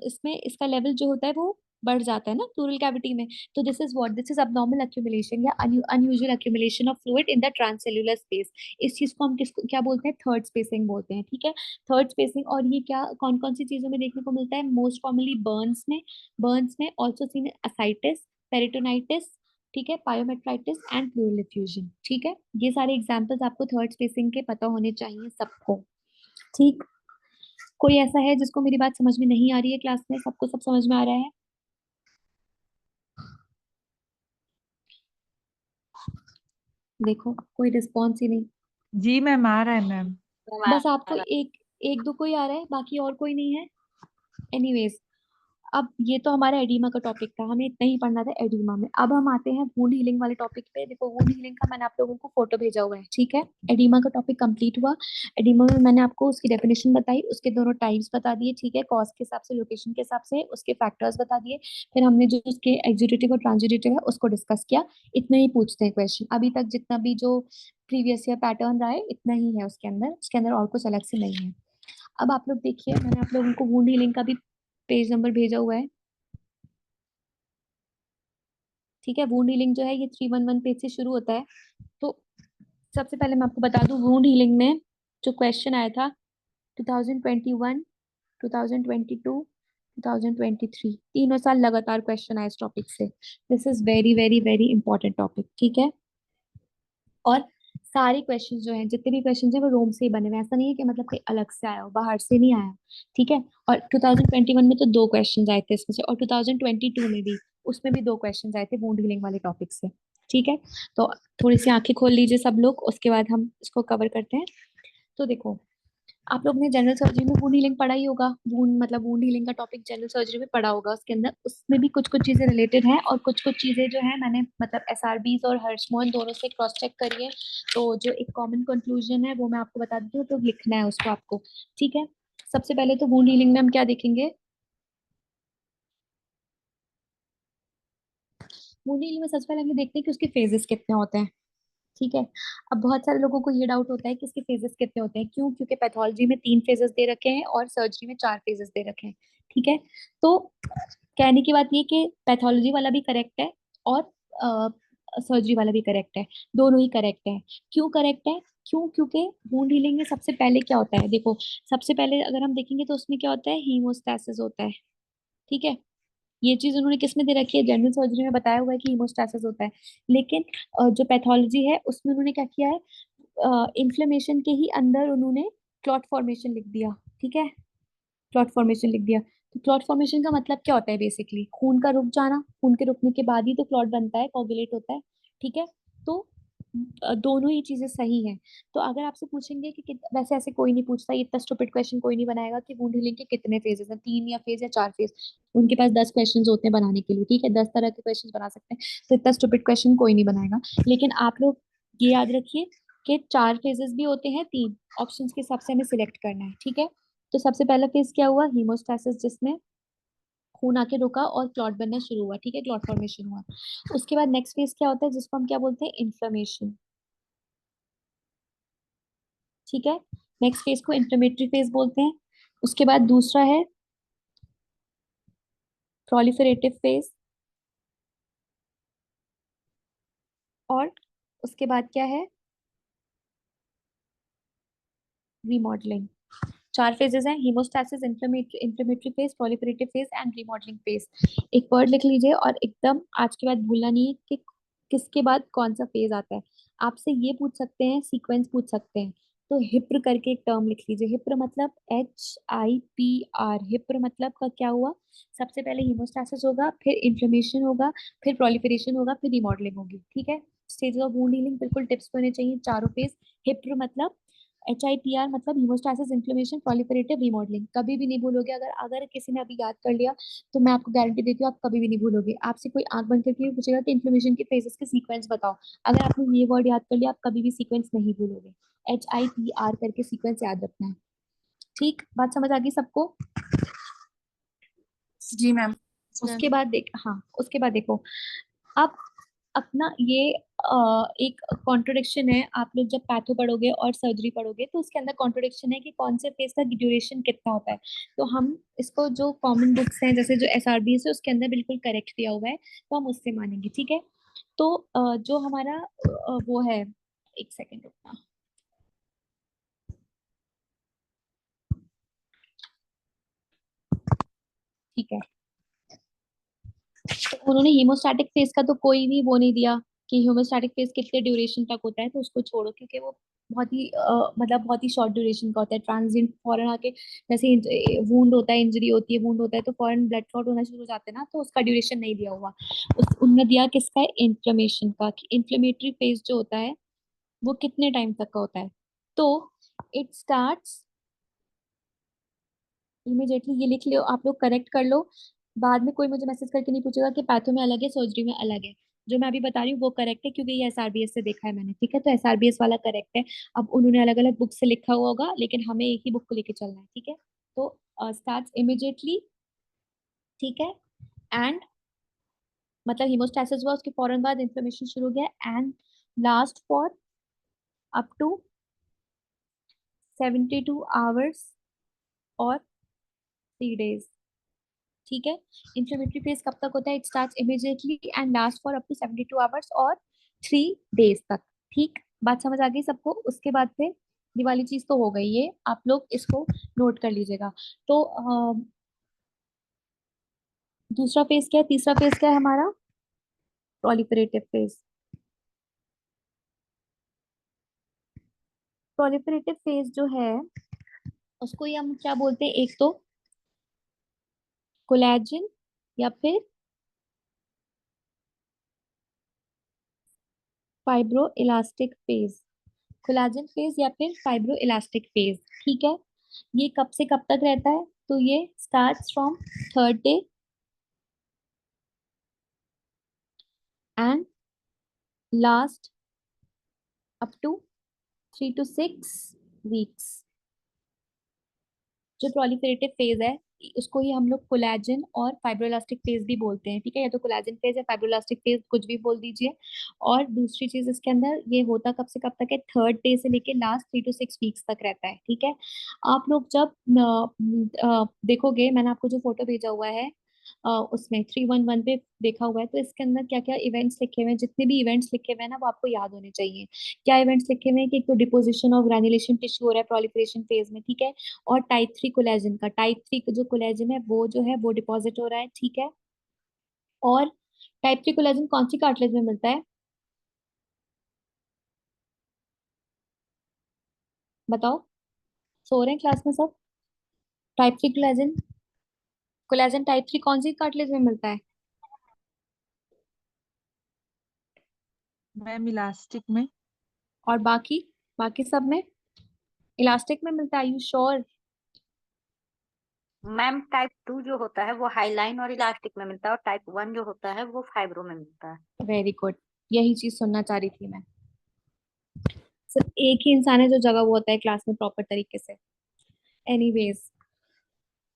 इसमें इसका लेवल जो होता है वो बढ़ जाता है ना प्लूरल कैविटी में। तो दिस इज अबनॉर्मल अक्यूमुलेशन या unusual accumulation of fluid in the transcellular space. इस चीज को हम किसको क्या बोलते हैं? थर्ड स्पेसिंग बोलते हैं, ठीक है। थर्ड स्पेसिंग, और ये क्या कौन कौन सी चीजों में देखने को मिलता है? मोस्ट कॉमनली बर्न्स में ऑल्सो सीन असाइटिस, पेरिटोनाइटिस, ठीक है, पायोमेट्राइटिस एंड प्लूरल एफ्यूजन, ठीक है। ये सारे एग्जांपल्स आपको थर्ड स्पेसिंग के पता होने चाहिए सबको, ठीक। कोई ऐसा है जिसको मेरी बात समझ में नहीं आ रही है क्लास में? सबको सब समझ में आ रहा है? देखो कोई रिस्पॉन्स ही नहीं। जी मैम, आ रहा है मैम। बस आपको एक एक दो कोई आ रहा है, बाकी और कोई नहीं है? एनीवेज, अब ये तो हमारा एडिमा का टॉपिक था, हमें इतना ही पढ़ना था एडिमा में। अब हम आते हैं वुंड हीलिंग वाले टॉपिक पे। देखो वुंड हीलिंग का मैंने आप लोगों को फोटो भेजा हुआ है, ठीक है। एडिमा का टॉपिक कंप्लीट हुआ। एडिमा में मैंने आपको उसकी डेफिनेशन बताई, उसके दोनों टाइप्स बता दिए, ठीक है, कॉज के हिसाब से, लोकेशन के हिसाब से, उसके फैक्टर्स बता दिए। फिर हमने जो उसके एग्जीक्यूटिव और ट्रांजिटिव है उसको डिस्कस किया। इतना ही पूछते हैं क्वेश्चन अभी तक, जितना भी जो प्रीवियस ईयर पैटर्न रहा है इतना ही है उसके अंदर और कुछ अलग से नहीं है। अब आप लोग देखिए, मैंने आप लोगों को वुंड हीलिंग का भी पेज नंबर भेजा हुआ है, ठीक है। वुंड हीलिंग जो है ये 311 पेज से शुरू होता है। तो सबसे पहले मैं आपको बता दूं, वुंड हीलिंग में जो क्वेश्चन आया था 2021, 2022, 2023, तीनों साल लगातार क्वेश्चन आए इस टॉपिक से। This is very very very important topic, ठीक है। और सारे क्वेश्चन जो हैं, जितने भी क्वेश्चन हैं वो रोम से ही बने हुए हैं, ऐसा नहीं है कि मतलब कोई अलग से आया हो, बाहर से नहीं आया, ठीक है। और 2021 में तो 2 क्वेश्चन आए थे इसमें से, और 2022 में भी, उसमें भी 2 क्वेश्चन आए थे वुंड हीलिंग वाले टॉपिक से, ठीक है। तो थोड़ी सी आंखें खोल लीजिए सब लोग, उसके बाद हम इसको कवर करते हैं। तो देखो, आप लोग ने जनरल सर्जरी में वुंड हीलिंग पढ़ा ही होगा। वुंड हीलिंग का टॉपिक जनरल सर्जरी में पढ़ा होगा, उसके अंदर उसमें भी कुछ कुछ चीजें रिलेटेड हैं, और कुछ कुछ चीजें जो है मैंने मतलब SRBs और हर्शमोन दोनों से क्रॉस चेक करी है। तो जो एक कॉमन कंक्लूजन है वो मैं आपको बता देती हूँ, तो लिखना है उसको आपको, ठीक है। सबसे पहले तो वुंड हीलिंग में हम क्या देखेंगे? वुंड हीलिंग में सबसे पहले हम देखते हैं कि उसके फेजेस कितने होते हैं, ठीक है। अब बहुत सारे लोगों को ये डाउट होता है कि इसके फेजेस कितने होते हैं, क्यों? क्योंकि पैथोलॉजी में 3 फेजेस दे रखे हैं और सर्जरी में 4 फेजेस दे रखे हैं, ठीक है। तो कहने की बात ये कि पैथोलॉजी वाला भी करेक्ट है और सर्जरी वाला भी करेक्ट है, दोनों ही करेक्ट है। क्यों करेक्ट है? क्यों? क्योंकि वुंड हीलिंग में सबसे पहले क्या होता है, देखो, सबसे पहले अगर हम देखेंगे तो उसमें क्या होता है? हीमोस्टैसिस होता है, ठीक है। ये चीज उन्होंने किस में दे रखी है? जनरल सर्जरी में बताया हुआ है कि हीमोस्टैसिस होता है। लेकिन जो पैथोलॉजी है उसमें उन्होंने क्या किया है? इन्फ्लेमेशन के ही अंदर उन्होंने क्लॉट फॉर्मेशन लिख दिया, ठीक है, क्लॉट फॉर्मेशन लिख दिया। तो क्लॉट फॉर्मेशन का मतलब क्या होता है? बेसिकली खून का रुक जाना, खून के रुकने के बाद ही तो क्लॉट बनता है, कोगुलेट होता है, ठीक है। तो दोनों ही चीजें सही हैं। तो अगर आपसे पूछेंगे कि वैसे ऐसे कोई नहीं पूछता, ये इतना स्टूपिड क्वेश्चन कोई नहीं बनाएगा कि वुंड हीलिंग के कितने फेजेस हैं, 3 या फेज या 4 फेज। उनके पास 10 क्वेश्चन होते हैं बनाने के लिए, ठीक है, 10 तरह के क्वेश्चन बना सकते हैं। तो इतना स्टूपिड क्वेश्चन कोई नहीं बनाएगा। लेकिन आप लोग ये याद रखिए के 4 फेजेस भी होते हैं, 3 ऑप्शंस के हिसाब से हमें सिलेक्ट करना है, ठीक है। तो सबसे पहला फेज क्या हुआ, हीमोस्टैसिस, जिसमें खून आके रुका और क्लॉट बनना शुरू हुआ, ठीक है, क्लॉट फॉर्मेशन हुआ। उसके बाद नेक्स्ट फेज क्या होता है, जिसको हम क्या बोलते हैं, इन्फ्लेमेशन, ठीक है। नेक्स्ट फेज को इन्फ्लेमेटरी फेज बोलते हैं। उसके बाद दूसरा है प्रोलिफरेटिव फेज, और उसके बाद क्या है, रीमॉडलिंग। 4 फेजेस हैं, haemostasis, inflammatory phase, proliferative phase and remodelling phase. एक वर्ड लिख लीजिए और एकदम आज के बाद भूलना नहीं है कि किसके बाद कौन सा फेज आता है। आपसे ये पूछ सकते हैं, सीक्वेंस पूछ सकते हैं। तो हिप्र करके एक टर्म लिख लीजिए। हिप्र मतलब HIPR। हिप्र मतलब का क्या हुआ, सबसे पहले हीमोस्टैसिस होगा, फिर इन्फ्लेमेशन होगा, फिर प्रोलिफरेशन होगा, फिर रिमॉडलिंग होगी, ठीक है। स्टेज ऑफ वुंड हीलिंग बिल्कुल टिप्स होने चाहिए चारों फेज। हिप्र मतलब HIPR मतलब हीमोस्टैसिस, इन्फ्लेमेशन, प्रोलिफरेटिव, रिमॉडलिंग। कभी भी नहीं भूलोगे। अगर अगर किसी ने अभी याद कर लिया तो मैं आपको गारंटी देती हूँ आप कभी भी नहीं भूलोगे। आपसे कोई आंख बंद करके भी पूछेगा कि इन्फ्लेमेशन के फेजेस के सीक्वेंस बताओ, अगर आपने ये वर्ड याद कर लिया आप कभी भी सीक्वेंस नहीं भूलोगे। HIPR करके सीक्वेंस याद रखना है, ठीक। बात समझ आ गई सबको। जी मैम। उसके बाद देख, हाँ उसके बाद देखो, अब अपना ये एक कॉन्ट्रोडिक्शन है। आप लोग जब पैथो पढ़ोगे और सर्जरी पढ़ोगे तो उसके अंदर कॉन्ट्रोडिक्शन है कि कौन से फेज का ड्यूरेशन कितना होता है। तो हम इसको, जो कॉमन बुक्स हैं जैसे जो SRBS है उसके अंदर बिल्कुल करेक्ट दिया हुआ है, तो हम उससे मानेंगे, ठीक है। तो जो हमारा वो है, एक सेकेंड रुकना, ठीक है। तो उन्होंने हीमोस्टैटिक फेज का तो कोई भी वो नहीं दिया कि हीमोस्टैटिक फेज कितने ड्यूरेशन तक होता है, तो उसको छोड़ो क्योंकि वो बहुत ही मतलब बहुत ही शॉर्ट ड्यूरेशन का होता है। ट्रांजिएंट फौरन आके, जैसे वुंड होता है, इंजरी होती है, वुंड होता है तो फौरन ब्लड क्लॉट होना शुरू हो जाते हैं ना, तो उसका ड्यूरेशन नहीं दिया हुआ। उनने दिया किसका है, इन्फ्लेमेशन का, कि इन्फ्लेमेटरी फेज जो होता है वो कितने टाइम तक का होता है। तो इट स्टार्ट्स इमीडिएटली, ये लिख लो आप लोग, करेक्ट कर लो। बाद में कोई मुझे मैसेज करके नहीं पूछेगा कि पैथो में अलग है, सर्जरी में अलग है। जो मैं अभी बता रही हूँ वो करेक्ट है क्योंकि ये SRBS से देखा है मैंने, ठीक है। तो SRBS वाला करेक्ट है। अब उन्होंने अलग अलग बुक से लिखा हुआ होगा लेकिन हमें एक ही बुक को लेके चलना है, ठीक है। तो स्टार्ट इमीडिएटली, ठीक है, एंड मतलब हीमोस्टैसिस हुआ उसके फौरन बाद इन्फ्लेमेशन शुरू हो गया, and last for up to 72 hours और 3 days, ठीक है। इन्फ्लेमेटरी फेज कब तक होता है, it starts immediately and last for up to 72 hours और 3 days तक, ठीक। बात समझ आ गई सबको। उसके बाद फिर ये वाली चीज तो हो गई, ये आप लोग इसको नोट कर लीजिएगा। तो दूसरा फेज क्या है, तीसरा फेज क्या है हमारा, प्रोलिफरेटिव फेज। प्रोलिफरेटिव फेज जो है उसको ही हम क्या बोलते हैं, एक तो कोलेजन या फिर fibro elastic phase. Collagen phase या फिर फाइब्रो इलास्टिक फेज, ठीक है। ये कब से कब तक रहता है, तो ये starts from 3rd day and last up to 3 to 6 weeks। जो प्रोलिफरेटिव फेज है उसको ही हम लोग कोलेजन और फाइब्रोइलास्टिक फेज भी बोलते हैं, ठीक है। या तो कोलेजन फेज या फाइब्रोइलास्टिक फेज कुछ भी बोल दीजिए। और दूसरी चीज इसके अंदर, ये होता कब से कब तक है, 3rd day से लेके लास्ट 3 to 6 weeks तक रहता है, ठीक है। आप लोग जब देखोगे, मैंने आपको जो फोटो भेजा हुआ है उसमें 311 पे देखा हुआ है, तो इसके अंदर क्या क्या इवेंट्स लिखे हुए हैं, जितने भी इवेंट्स लिखे हुए हैं ना वो आपको याद होने चाहिए। क्या इवेंट्स लिखे हुए हैं, कि एक तो डिपोजिशन ऑफ ग्रैन्युलेशन टिश्यू हो रहा है प्रोलिफरेशन फेज में, ठीक है। और टाइप 3 कोलेजन का, टाइप 3 जो कोलेजन है वो जो है वो डिपॉजिट हो रहा है, ठीक है। और टाइप 3 कोलेजन कौन सी कार्टिलेज में मिलता है, बताओ, सो रहे हैं क्लास में सब। टाइप 3 कोलेजन, कोलेजन टाइप 3 कौन सी कार्टिलेज में मिलता है, मैम इलास्टिक में। और बाकी, बाकी सब में इलास्टिक में मिलता है, यू श्योर। मैम टाइप 2 जो होता है वो हाईलाइन और इलास्टिक में मिलता है, और टाइप 1 जो होता है वो फाइब्रो में मिलता है। वेरी गुड, यही चीज सुनना चाह रही थी मैं। सिर्फ एक ही इंसान है जो जगह हुआ होता है क्लास में प्रॉपर तरीके से। एनीवेज,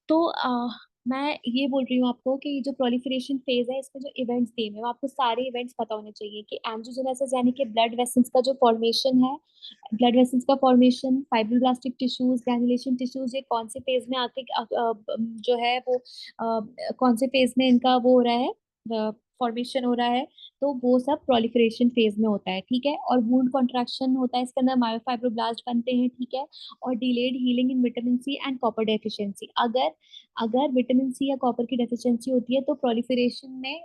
तो मैं ये बोल रही हूँ आपको कि ये जो प्रोलिफरेशन फेज है इसमें जो इवेंट्स दिए हुए हैं वो आपको सारे इवेंट्स पता होने चाहिए कि एंजियोजेनेसिस यानी कि ब्लड वेसल्स का जो फॉर्मेशन है, ब्लड वेसल्स का formation, fibroblastic tissues, granulation tissues, ये कौन से फेज में आके जो है वो कौन से फेज में इनका वो हो रहा है, फॉर्मेशन हो रहा है, तो वो सब प्रोलिफरेशन फेज में होता है, ठीक है। और वुंड कॉन्ट्रैक्शन होता है, इसके अंदर मायोफाइब्रोब्लास्ट बनते हैं, ठीक है। और delayed healing in vitamin C and copper deficiency, अगर अगर विटामिन सी या कॉपर की डेफिशिएंसी होती है तो प्रोलिफरेशन में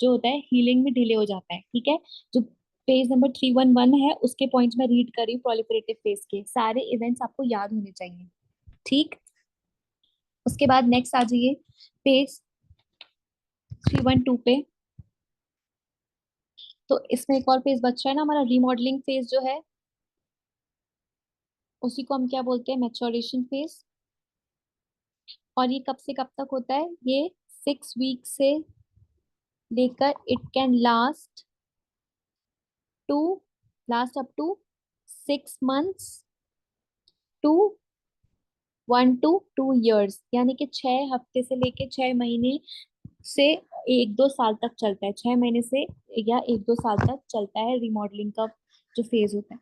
जो होता है हीलिंग में डिले हो जाता है, ठीक है। जो पेज नंबर 311 है उसके पॉइंट्स में रीड करी प्रोलिफरेटिव फेज के सारे इवेंट्स आपको याद होने चाहिए, ठीक। उसके बाद नेक्स्ट आ जाइए पेज 312 पे। तो इसमें एक और फेज बच रहा है ना हमारा, रीमॉडलिंग फेज जो है उसी को हम क्या बोलते हैं, मैच्योरेशन फेज। और ये कब से कब तक होता है, ये 6 वीक से लेकर it can to last up to 6 months to 1 to 2 years, यानी कि 6 हफ्ते से लेके 6 महीने से 1-2 साल तक चलता है, 6 महीने से या 1-2 साल तक चलता है रिमॉडलिंग का जो फेज होता है,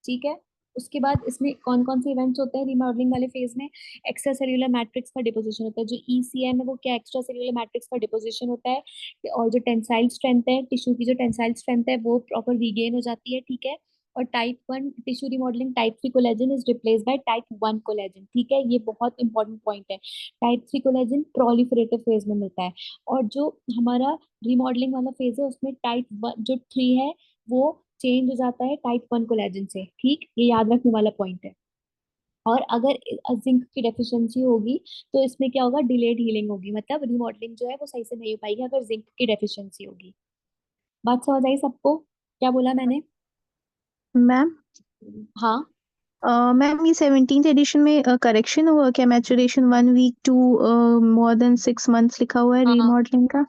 ठीक है। उसके बाद इसमें कौन कौन से इवेंट्स होते हैं रिमॉडलिंग वाले फेज में, एक्स्ट्रा सेल्यूलर मैट्रिक्स का डिपोजिशन होता है, जो ईसीएम है वो क्या एक्स्ट्रा सेल्यूलर मैट्रिक्स का डिपोजिशन होता है। और जो टेंसाइल स्ट्रेंथ है, टिश्यू की जो टेंसाइल स्ट्रेंथ है वो प्रॉपर रीगेन हो जाती है, ठीक है। और type 1 tissue remodelling, type 3 collagen is replace by type 1 collagen, ठीक है। ये बहुत इंपॉर्टेंट पॉइंट है, टाइप 3 कोलेजन प्रोलिफरेटिव फेज में मिलता है। और जो हमारा रिमॉडलिंग वाला फेज है उसमें टाइप 1 जो 3 है वो चेंज हो जाता है टाइप 1 कोलेजन से, ठीक। ये याद रखने वाला पॉइंट है। और अगर जिंक की डेफिशिएंसी होगी तो इसमें क्या होगा, डिलेड हीलिंग होगी, मतलब रिमॉडलिंग जो है वो सही से नहीं हो पाएगी अगर जिंक की डेफिशिएंसी होगी। बात समझ आई सबको, क्या बोला मैंने? मैम हाँ, मैम ये 17th एडिशन में करेक्शन हुआ क्या, maturation 1 week to more than 6 months लिखा हुआ है हाँ, रीमॉडलिंग का?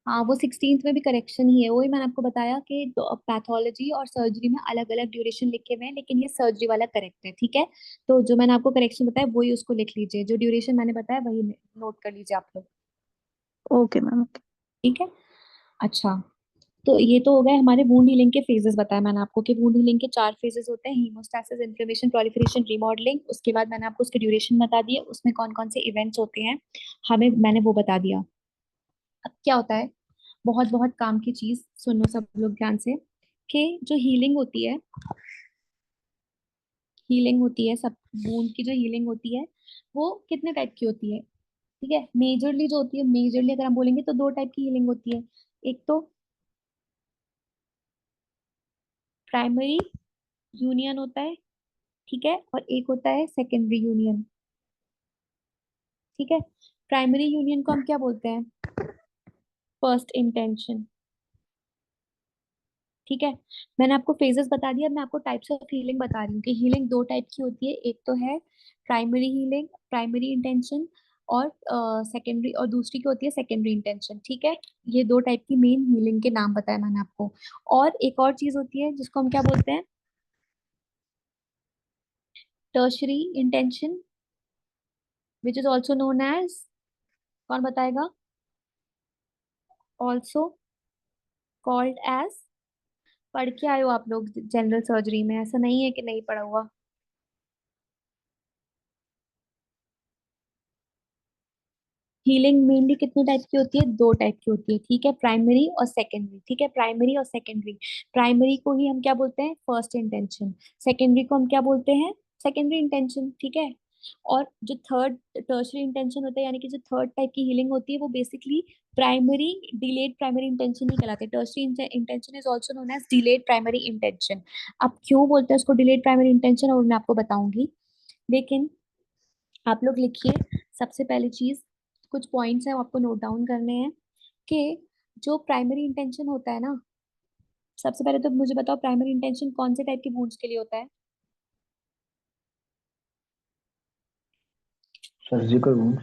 हाँ, वो 16th में भी करेक्शन ही है, वही मैंने आपको बताया कि पैथोलॉजी और सर्जरी में अलग अलग ड्यूरेशन लिखे हुए हैं, लेकिन ये सर्जरी वाला करेक्ट है, ठीक है। तो जो मैंने आपको करेक्शन बताया वही उसको लिख लीजिए, जो ड्यूरेशन मैंने बताया वही नोट कर लीजिए आप लोग, ओके मैम, ओके। ठीक है। अच्छा, तो ये तो हो गए हमारे वुंड हीलिंग के फेजेस, बताया मैंने आपको कि वुंड हीलिंग के 4 फेजेस होते हैं, हीमोस्टैसिस, इन्फ्लेमेशन, प्रोलिफरेशन, रीमॉडलिंग। उसके बाद मैंने आपको उसके ड्यूरेशन बता दिए, उसमें कौन कौन से इवेंट्स होते हैं हमें, मैंने वो बता दिया। अब क्या होता है, बहुत बहुत काम की चीज सुनो सब लोग ध्यान से, कि जो हीलिंग होती है सब वुंड की जो हीलिंग होती है वो कितने टाइप की होती है, ठीक है। मेजरली जो होती है, मेजरली अगर हम बोलेंगे तो 2 टाइप की हीलिंग होती है, एक तो प्राइमरी यूनियन होता है, ठीक है, और एक होता है सेकेंडरी यूनियन, ठीक है। प्राइमरी यूनियन को हम क्या बोलते हैं, फर्स्ट इंटेंशन, ठीक है। मैंने आपको फेजेस बता दिया, अब मैं आपको टाइप्स ऑफ हीलिंग बता रही हूँ कि हीलिंग 2 टाइप की होती है, एक तो है प्राइमरी हीलिंग, प्राइमरी इंटेंशन, और सेकेंडरी, और दूसरी की होती है सेकेंडरी इंटेंशन, ठीक है। ये 2 टाइप की मेन हीलिंग के नाम बताया मैंने आपको। और एक और चीज होती है जिसको हम क्या बोलते हैं, tertiary intention, which is also known as, कौन बताएगा, ऑल्सो कॉल्ड एज, पढ़ के आए हो आप लोग जनरल सर्जरी में, ऐसा नहीं है कि नहीं पढ़ा हुआ। हीलिंग मेनली कितने टाइप की होती है, 2 टाइप की होती है, ठीक है, प्राइमरी और सेकेंडरी, ठीक है। प्राइमरी और सेकेंडरी, प्राइमरी को ही हम क्या बोलते हैं, फर्स्ट इंटेंशन, सेकेंडरी को हम क्या बोलते हैं, सेकेंडरी इंटेंशन, ठीक है। और जो थर्ड टर्शरी इंटेंशन होता है, यानी कि जो थर्ड टाइप की हीलिंग होती है वो basically primary delayed primary intention ही कहलाते हैं। Tertiary intention is also known as delayed primary intention. अब क्यों बोलते हैं उसको डिलेड प्राइमरी इंटेंशन, और मैं आपको बताऊंगी, लेकिन आप लोग लिखिए सबसे पहली चीज, कुछ पॉइंट्स हैं वो आपको नोट डाउन करने हैं, कि जो प्राइमरी इंटेंशन होता है ना, सबसे पहले तो मुझे बताओ प्राइमरी इंटेंशन कौन से टाइप की वुंड्स के लिए होता है। Surgical wound.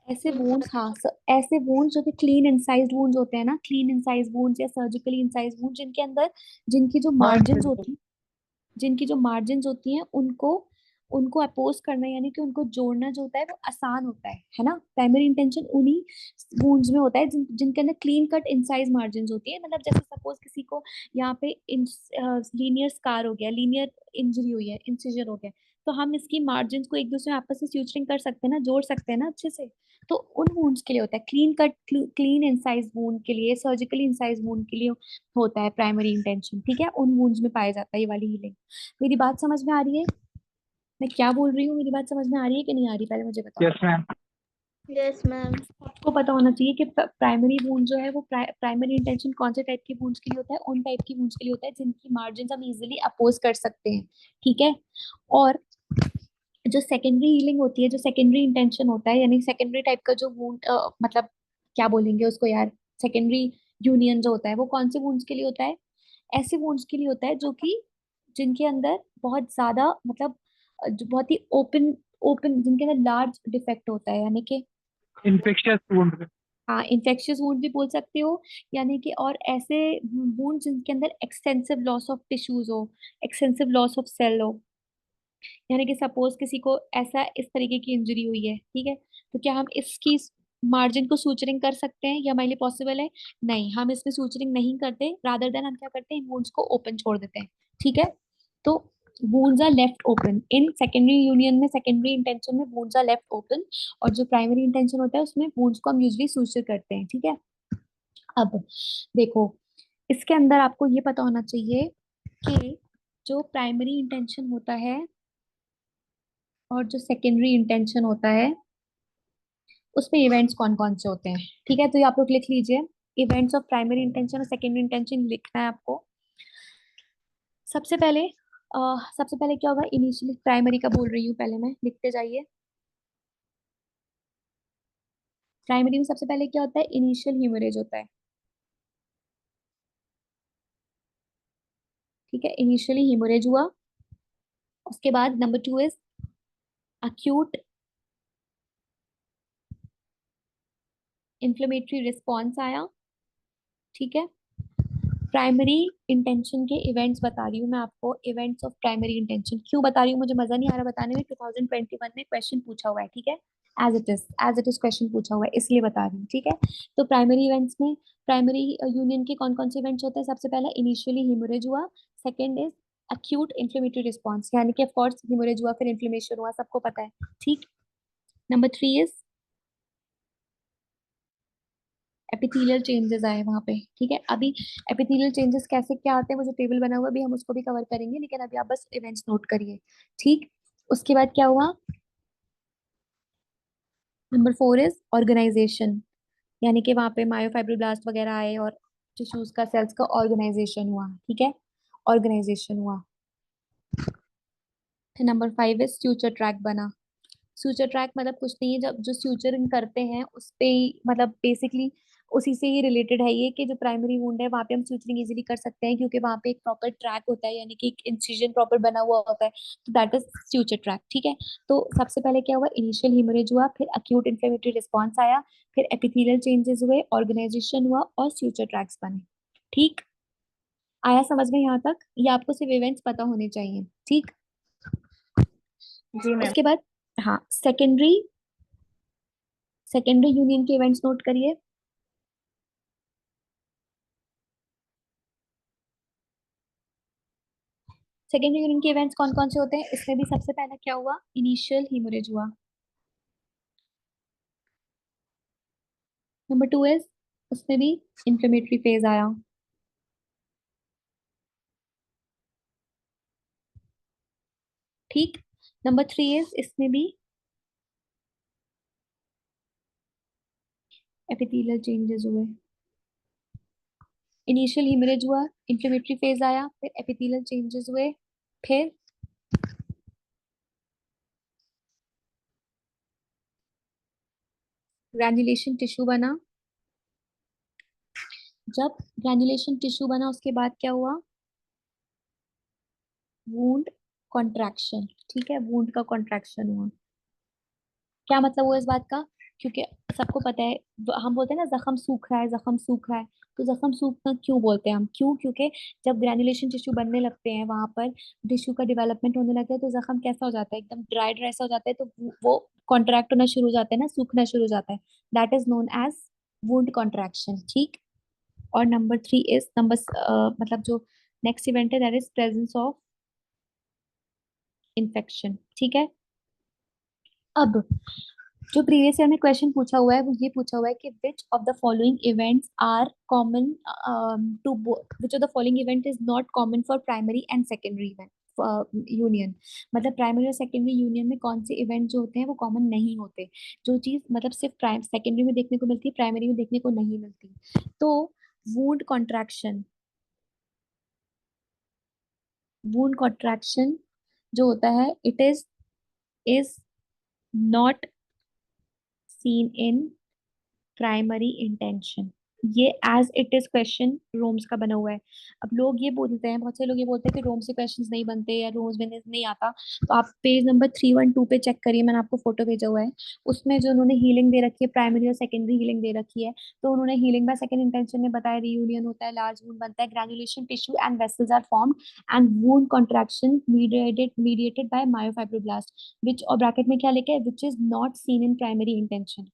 ऐसे वुंड्स, हाँ, ऐसे वुंड्स जो कि क्लीन इंसाइज्ड वुंड्स होते हैं ना, क्लीन इंसाइज वुंड्स या सर्जिकली इंसाइज वुंड्स, जिनके अंदर जिनकी जो मार्जिन होती जिनकी जो मार्जिन होती हैं उनको उनको अपोज करना, यानी कि उनको जोड़ना जो होता है वो आसान होता है ना। प्राइमरी इंटेंशन उन्हीं वुंड्स में होता है जिनके अंदर क्लीन कट इंसाइज मार्जिन होती है। मतलब जैसे सपोज किसी को यहाँ पे लीनियर स्कार हो गया, लीनियर इंजरी हुई है, इंसिजर हो गया, तो हम इसकी मार्जिन को एक दूसरे में आपस में स्यूचरिंग कर सकते हैं ना, जोड़ सकते हैं ना अच्छे से। तो उन वुंड्स के लिए होता है clean cut, clean incise wound के लिए, सर्जिकली इंसाइज वुंड के लिए होता है प्राइमरी इंटेंशन। ठीक है, उन वुंड्स में पाया जाता है ये वाली हीलिंग। मेरी बात समझ में आ रही है? मैं क्या बोल रही हूँ, मेरी बात समझ में आ रही है कि नहीं आ रही, पहले मुझे बताओ। Yes ma'am. Yes ma'am. आपको पता होना चाहिए कि प्राइमरी वुंड जो है वो प्राइमरी इंटेंशन कौन से टाइप की वुंड्स के लिए होता है, उन टाइप की वुंड्स के लिए होता है जिनकी मार्जिन हम इजीली अपोज कर सकते हैं। ठीक है, और जो सेकेंडरी हीलिंग होती है, जो सेकेंडरी इंटेंशन होता है, यानी सेकेंडरी टाइप का जो वुंड, मतलब क्या बोलेंगे उसको यार, सेकेंडरी यूनियन जो होता है वो कौन से वुंड्स के लिए होता है? ऐसे वुंड्स के लिए होता है जो कि जिनके अंदर बहुत ज्यादा मतलब जो बहुत ही ओपन ओपन जिनके अंदर लार्ज डिफेक्ट होता है, यानी कि इन्फेक्शियस वुंड। हाँ इन्फेक्शियस वुंड भी बोल सकते हो, यानी कि और ऐसे वुंड जिनके अंदर एक्सटेंसिव लॉस ऑफ टिश्यूज हो, एक्सटेंसिव लॉस ऑफ सेल हो। यानी कि सपोज किसी को ऐसा इस तरीके की इंजरी हुई है, ठीक है, तो क्या हम इसकी मार्जिन को सूचरिंग कर सकते हैं? या हमारे लिए पॉसिबल है? नहीं, हम इसमें सूचरिंग नहीं करते, रादर देन हम क्या करते हैं, वुंड्स को ओपन छोड़ देते हैं। ठीक है, तो wounds are left open in secondary union में, सेकेंडरी इंटेंशन में वुंड्स आर लेफ्ट ओपन, और जो प्राइमरी इंटेंशन होता है उसमें वुंड्स को हम यूजुअली सूचर करते हैं। ठीक है, अब देखो, इसके अंदर आपको ये पता होना चाहिए कि जो प्राइमरी इंटेंशन होता है और जो सेकेंडरी इंटेंशन होता है उसमें इवेंट्स कौन कौन से होते हैं। ठीक है, तो ये आप लोग लिख लीजिए, इवेंट्स ऑफ प्राइमरी इंटेंशन और सेकेंडरी इंटेंशन लिखना है आपको। सबसे पहले सबसे पहले क्या होगा, इनिशियली प्राइमरी का बोल रही हूँ, पहले मैं लिखते जाइए। प्राइमरी में सबसे पहले क्या होता है, इनिशियल हीमोरेज होता है। ठीक है, इनिशियली हीमोरेज हुआ, उसके बाद number 2 is acute inflammatory response आया। ठीक है, प्राइमरी इंटेंशन के इवेंट्स बता रही हूँ मैं आपको, इवेंट्स ऑफ प्राइमरी इंटेंशन क्यों बता रही हूँ, मुझे मजा नहीं आ रहा बताने में, 2021 में क्वेश्चन पूछा हुआ है। ठीक है, एज इट इज क्वेश्चन पूछा हुआ है, इसलिए बता रही हूँ। ठीक है, तो प्राइमरी इवेंट्स में प्राइमरी यूनियन के कौन कौन से इवेंट्स होते हैं? सबसे पहला इनिशियली हिमोरेज हुआ, second is acute inflammatory response, यानी कि ऑफ कोर्स हिमोरेज हुआ फिर इन्फ्लेमेशन हुआ, सबको पता है। ठीक, नंबर 3 इज एपिथेलियल चेंजेस आए वहां पे। ठीक है, अभी एपिथेलियल चेंजेस कैसे क्या आते हैं वो जो टेबल बना हुआ है, अभी हम उसको भी कवर करेंगे, लेकिन अभी आप बस इवेंट्स नोट करिए। ठीक, उसके बाद क्या हुआ, नंबर 4 इज ऑर्गेनाइजेशन, यानी कि वहां पे मायोफाइब्रोब्लास्ट वगैरह आए और टिश्यूज का, सेल्स का ऑर्गेनाइजेशन हुआ। ठीक है, ऑर्गेनाइजेशन हुआ। फिर नंबर 5 इज फ्यूचर ट्रैक बना। फ्यूचर ट्रैक मतलब कुछ नहीं है, जब जो फ्यूचरिंग करते हैं उस पे ही, मतलब बेसिकली उसी से ही रिलेटेड है ये, कि जो प्राइमरी वुंड है वहां पे हम फ्यूचरिंग इजीली कर सकते हैं क्योंकि वहां पे एक प्रॉपर ट्रैक होता है, यानी कि एक इंसिजन प्रॉपर बना हुआ होता है, तो दैट इज फ्यूचर ट्रैक। ठीक है, तो सबसे पहले क्या हुआ, इनिशियल हीमोरेज हुआ, फिर अक्यूट इन्फ्लेमेटरी रिस्पॉन्स आया, फिर एपिथेलियल चेंजेस हुए, ऑर्गेनाइजेशन हुआ और फ्यूचर ट्रैक्स बने। ठीक, आया समझ में यहाँ तक? ये आपको सिर्फ इवेंट्स पता होने चाहिए। ठीक, जी मैम। उसके बाद हाँ सेकेंडरी सेकेंडरी यूनियन के इवेंट्स नोट करिए। सेकेंडरी यूनियन के इवेंट्स कौन कौन से होते हैं? इसमें भी सबसे पहला क्या हुआ, इनिशियल हीमोरेज हुआ। नंबर 2 इज उसमें भी इंफ्लेमेटरी फेज आया। ठीक, नंबर 3 इज इसमें भी एपिथेलियल चेंजेस हुए। इनिशियल हीमोरेज हुआ, इंफ्लेमेटरी फेज आया, फिर एपिथेलियल चेंजेस हुए, फिर ग्रैन्युलेशन टिश्यू बना। जब ग्रैन्युलेशन टिश्यू बना उसके बाद क्या हुआ, वूंड कॉन्ट्रैक्शन। ठीक है, वूंड का कॉन्ट्रैक्शन हुआ। क्या मतलब हुआ इस बात का, क्योंकि सबको पता है, हम बोलते हैं ना जख्म सूख रहा है, जख्म सूख रहा है। तो जख्म सूखना क्यों बोलते हैं हम? क्यों? क्योंकि जब ग्रेनुलेशन टिश्यू बनने लगते हैं, वहां पर टिश्यू का डेवलपमेंट होने लगता है, तो जख्म कैसा हो जाता है? एकदम ड्राई ड्राई सा हो जाता है, तो वो कॉन्ट्रैक्ट होना शुरू हो जाता है ना, सूखना शुरू हो जाता है। That is known as wound contraction. ठीक। और नंबर 3 इज मतलब जो नेक्स्ट इवेंट है, that is presence of infection. ठीक है। अब जो प्रीवियस ईयर में क्वेश्चन पूछा हुआ है, वो ये पूछा हुआ है कि which of the following events are common to, which of the following event is not common for primary and secondary event union. मतलब प्राइमरी और सेकेंडरी यूनियन में कौन से इवेंट जो होते हैं वो कॉमन नहीं होते। जो चीज मतलब सिर्फ प्राइम सेकेंडरी में देखने को मिलती है, प्राइमरी में देखने को नहीं मिलती। तो वूंड कॉन्ट्रैक्शन, वूंड कॉन्ट्रैक्शन जो होता है, it is not seen in primary intention. ये एज इट इज क्वेश्चन रोम्स का बना हुआ है। अब लोग ये बोलते हैं, बहुत से लोग ये बोलते हैं कि रोम से क्वेश्चंस नहीं बनते या रोम्स में नहीं आता। तो आप पेज नंबर 312 पे चेक करिए, मैंने आपको फोटो भेजा हुआ है। उसमें जो उन्होंने हीलिंग दे रखी है, प्राइमरी और सेकेंडरी हीलिंग दे रखी है, तो उन्होंने हीलिंग बाय सेकेंड इंटेंशन में बताया, रीयूनियन होता है, लार्ज वुंड बनता है, granulation tissue and vessels are formed and wound contraction mediated by myofibroblast, which और ब्रैकेट में क्या लिखा है, which is not seen in primary intention.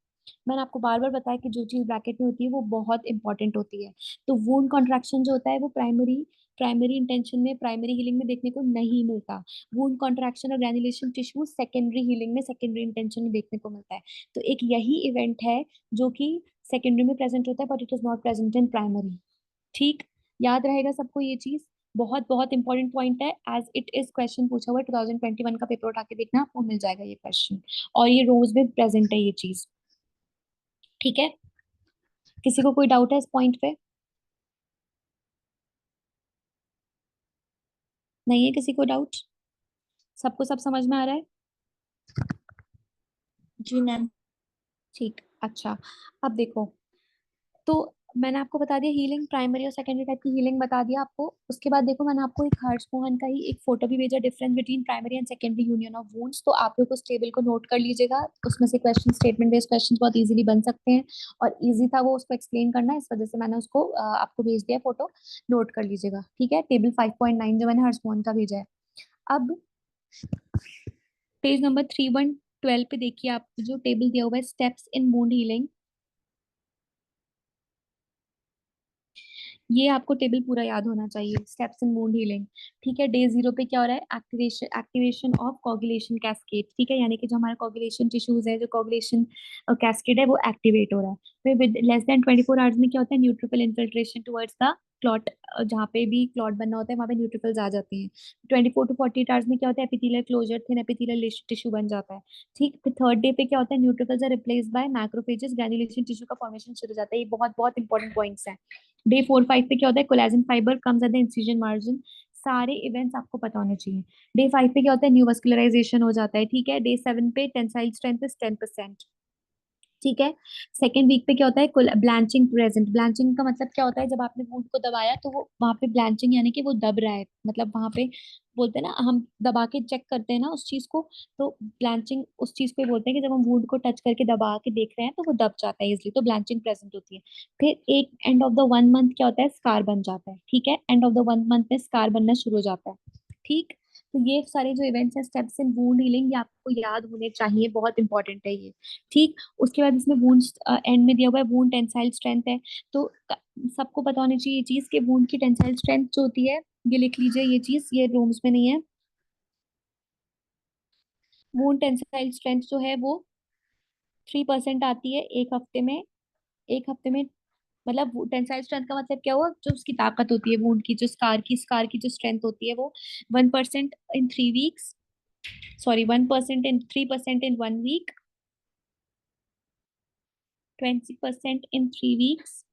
मैंने आपको बार बार बताया कि जो चीज ब्रैकेट में होती है वो बहुत इंपॉर्टेंट होती है। तो वूंड कॉन्ट्रैक्शन जो होता है वो प्राइमरी प्राइमरी इंटेंशन में, प्राइमरी हीलिंग में देखने को नहीं मिलता। वूंड कॉन्ट्रैक्शन और ग्रैनुलेशन टिश्यू सेकेंडरी हीलिंग में, सेकेंडरी इंटेंशन में देखने को मिलता है। तो एक यही इवेंट है जो कि सेकेंडरी में प्रेजेंट होता है, but it is not present in primary. ठीक। याद रहेगा सबको ये चीज, बहुत बहुत इंपॉर्टेंट पॉइंट है। एज इट इज क्वेश्चन पूछा हुआ है, 2021 का पेपर उठा के देखना, आपको मिल जाएगा ये क्वेश्चन। और ये रोज में प्रेजेंट है ये चीज। ठीक है। किसी को कोई डाउट है इस पॉइंट पे? नहीं है किसी को डाउट? सबको सब समझ में आ रहा है? जी मैम। ठीक। अच्छा। अब देखो, तो मैंने आपको बता दिया हीलिंग, प्राइमरी और सेकेंडरी टाइप की हीलिंग बता दिया आपको। उसके बाद देखो, मैंने आपको एक हर्ष मोहन का ही एक फोटो भी भेजा, difference between primary and secondary union of wounds. तो आप लोग उस टेबल को नोट कर लीजिएगा, उसमें से क्वेश्चन, स्टेटमेंट बेस्ड क्वेश्चन बहुत इजीली बन सकते हैं। और इजी था वो उसको एक्सप्लेन करना, इस वजह से मैंने उसको आपको भेज दिया फोटो, नोट कर लीजिएगा। ठीक है। टेबल 5.9 जो मैंने हर्ष मोहन का भेजा है। अब पेज नंबर 3112 पे देखिए, आप जो टेबल दिया हुआ है, स्टेप्स इन वुंड हीलिंग, ये आपको टेबल पूरा याद होना चाहिए, स्टेप्स इन वुंड हीलिंग। ठीक है। डे 0 पे क्या हो रहा है? Activation, activation of coagulation cascade. ठीक है, यानी कि जो हमारा कोगुलेशन टिश्यूज है, जो कोगुलेशन कैस्केड है, वो एक्टिवेट हो रहा है। फिर विद लेस देन 24 आवर्स में क्या होता है? Neutrophil infiltration towards the clot, जहाँ पे भी क्लॉट बनना होता है वहाँ पे न्यूट्रोफिल्स आ जाते हैं। 24 to 48 आवर्स में क्या होता है? Epithelial closure, thin epithelial tissue बन जाता है। ठीक। फिर थर्ड डे पे क्या होता है? Neutrophils are replaced by macrophages, granulation tissue का फॉर्मेशन शुरू हो जाता है। ये बहुत बहुत इंपॉर्टेंट पॉइंट्स हैं। डे 4-5 पे क्या होता है? Collagen fibre comes at the incision margin. सारे इवेंट्स आपको पता होने चाहिए। डे 5 पे क्या होता है? न्यू मस्कुलराइजेशन हो जाता है। ठीक है। डे 7 पे टेंसाइल स्ट्रेंथ इज 10%। ठीक है। सेकेंड वीक पे क्या होता है? Blanching present. ब्लांचिंग का मतलब क्या होता है? जब आपने वुंड को दबाया तो वो वहां पे ब्लांचिंग, यानी कि वो दब रहा है, मतलब वहां पे बोलते हैं ना, हम दबा के चेक करते हैं ना उस चीज को, तो ब्लांचिंग उस चीज को ही बोलते हैं कि जब हम वुंड को टच करके दबा के देख रहे हैं तो वो दब जाता है इजिली, तो ब्लांचिंग प्रेजेंट होती है। फिर एक एंड ऑफ द 1 मंथ क्या होता है? स्कार बन जाता है। ठीक है। एंड ऑफ द 1 मंथ में स्कार बनना शुरू हो जाता है। ठीक। तो ये सारे जो इवेंट्स हैं, स्टेप्स इन वुंड हीलिंग, ये आपको याद होने चाहिए, बहुत इंपॉर्टेंट है ये। ठीक। उसके बाद इसमें वुंड एंड में दिया हुआ है वुंड टेंसाइल स्ट्रेंथ है। तो सबको पता होनी चाहिए ये चीज कि वुंड की टेंसाइल स्ट्रेंथ जो होती है, ये लिख लीजिए, ये चीज ये रूम्स में नहीं है। वुंड टेंसाइल स्ट्रेंथ जो है वो 3% आती है एक हफ्ते में। एक हफ्ते में, मतलब टेंसाइल स्ट्रेंथ का मतलब क्या हुआ? जो उसकी ताकत होती है वुंड की, जो स्कार की जो स्ट्रेंथ होती है, वो 1% इन 3 वीक्स, सॉरी 1% इन 3% इन 1 वीक, 20% इन 3 वीक्स,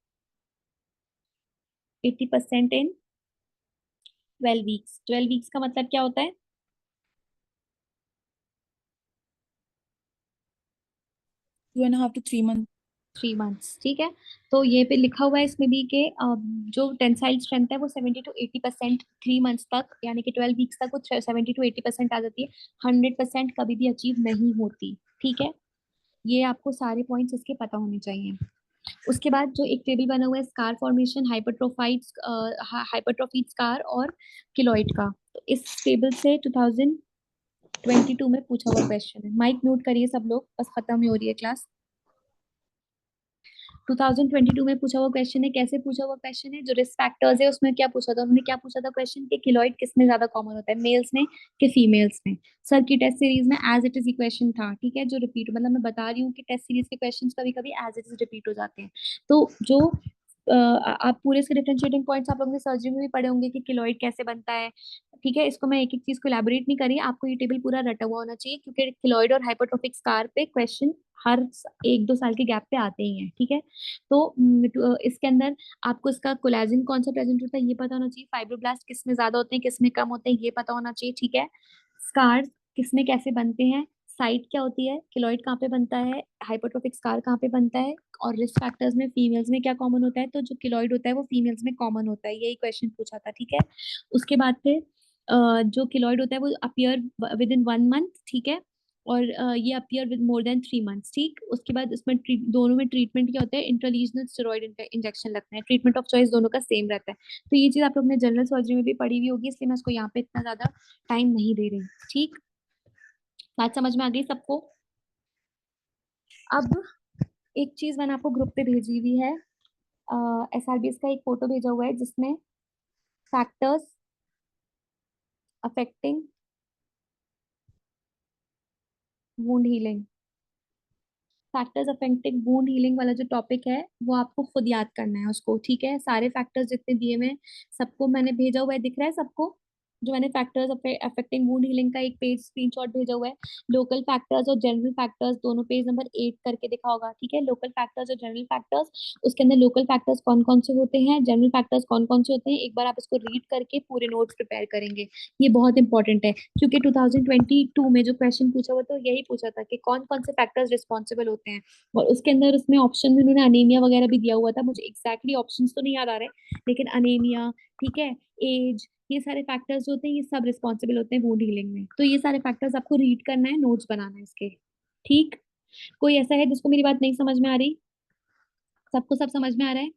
80% इन 12 वीक्स। 12 वीक्स का मतलब क्या होता है? 2.5 to 3 months। 3 मंथ्स। ठीक है। तो ये पे लिखा हुआ है इसमें भी कि जो टेंसाइल स्ट्रेंथ है वो 70 to 80% 3 मंथ्स तक, यानी कि 12 वीक्स तक वो 70 to 80% आ जाती है। 100% कभी भी अचीव नहीं होती। ठीक है। ये आपको सारे पॉइंट्स इसके पता होने चाहिए। उसके बाद जो एक टेबल बना हुआ है स्कार फॉर्मेशन, हाइपरट्रोफाइड स्कार और किलोइड का, तो इस टेबल से 2022 में पूछा हुआ क्वेश्चन है। माइक म्यूट करिए सब लोग, बस खत्म ही हो रही है क्लास। 2022 में पूछा हुआ क्वेश्चन है। कैसे पूछा हुआ क्वेश्चन है? जो रिस्क फैक्टर्स है उसमें क्या पूछा था उन्होंने, क्या पूछा था क्वेश्चन कि किलोइड किस में ज्यादा कॉमन होता है, मेल्स में कि फीमेल्स में। सर की टेस्ट सीरीज में एज इट इज क्वेश्चन था, ठीक है, जो रिपीट, मतलब मैं बता रही हूँ कि टेस्ट सीरीज के क्वेश्चन कभी कभी एज इट इज रिपीट हो जाते हैं। तो जो आप पूरे इसके डिफरेंशिएटिंग पॉइंट्स आप लोगों ने सर्जरी में भी पढ़े होंगे कि किलोइड कैसे बनता है, ठीक है। इसको मैं एक एक चीज को इलेबोरेट नहीं करी, आपको ये टेबल पूरा रटा हुआ होना चाहिए, क्योंकि किलोइड और हाइपरट्रोफिक स्कार पे क्वेश्चन हर 1-2 साल के गैप पे आते ही हैं, ठीक है। तो इसके अंदर आपको इसका कोलेजन कौन सा प्रेजेंट होता है ये पता होना चाहिए, फाइब्रोब्लास्ट किस में ज्यादा होते हैं किस में कम होते हैं ये पता होना चाहिए, ठीक है। स्कार्स किस में कैसे बनते हैं, साइट क्या होती है, किलोइड कहाँ पे बनता है, हाइपरट्रोफिक स्कार कहाँ पे बनता है, और रिस्क फैक्टर्स में फीमेल्स में क्या कॉमन होता है। तो जो किलोइड होता है वो फीमेल्स में कॉमन होता है, यही क्वेश्चन पूछा था, ठीक है। उसके बाद फिर जो किलोइड होता है वो अपीयर विद इन 1 मंथ, ठीक है, और ये appear with more than 3 months, ठीक। उसके बाद इसमें दोनों में ट्रीटमेंट क्या होता है, इंट्रालीजनल स्टेरॉइड इंजेक्शन लगता है, ट्रीटमेंट ऑफ चॉइस दोनों का सेम रहता है। तो ये चीज आप लोग ने जनरल सर्जरी में भी पढ़ी हुई होगी, इसलिए मैं इसको यहाँ पे इतना ज्यादा टाइम नहीं दे रही, ठीक। बात समझ में आ गई सबको? अब एक चीज मैंने आपको ग्रुप पे भेजी हुई है, SRBS का एक फोटो भेजा हुआ है जिसमें factors affecting wound healing, factors affecting wound healing वाला जो टॉपिक है वो आपको खुद याद करना है उसको, ठीक है। सारे फैक्टर्स जितने दिए हुए हैं सबको मैंने भेजा हुआ है, दिख रहा है सबको? जो मैंने फैक्टर्स अफेक्टिंग वुंड हीलिंग का एक पेज स्क्रीनशॉट भेजा हुआ है। लोकल फैक्टर्स और जनरल फैक्टर्स दोनों पेज नंबर 8 करके दिखा होगा, ठीक है। लोकल फैक्टर्स और जनरल फैक्टर्स, उसके अंदर लोकल फैक्टर्स कौन कौन से होते हैं, जनरल फैक्टर्स कौन कौन से होते हैं, एक बार आप इसको रीड करके पूरे नोट्स प्रिपेयर करेंगे, ये बहुत इंपॉर्टेंट है। क्योंकि 2022 में जो क्वेश्चन पूछा हुआ तो यही पूछा था कि कौन कौन से फैक्टर्स रिस्पॉन्सिबल होते हैं, और उसके अंदर उसमें ऑप्शन में उन्होंने अनीमिया वगैरह भी दिया हुआ था, मुझे एग्जैक्टली ऑप्शंस तो नहीं याद आ रहे, लेकिन अनीमिया, ठीक है, एज, ये सारे फैक्टर्स जो होते हैं ये सब रिस्पॉन्सिबल होते हैं वुंड हीलिंग में। तो ये सारे फैक्टर्स आपको रीड करना है, नोट्स बनाना है इसके, ठीक। कोई ऐसा है जिसको मेरी बात नहीं समझ में आ रही? सबको सब समझ में आ रहा है?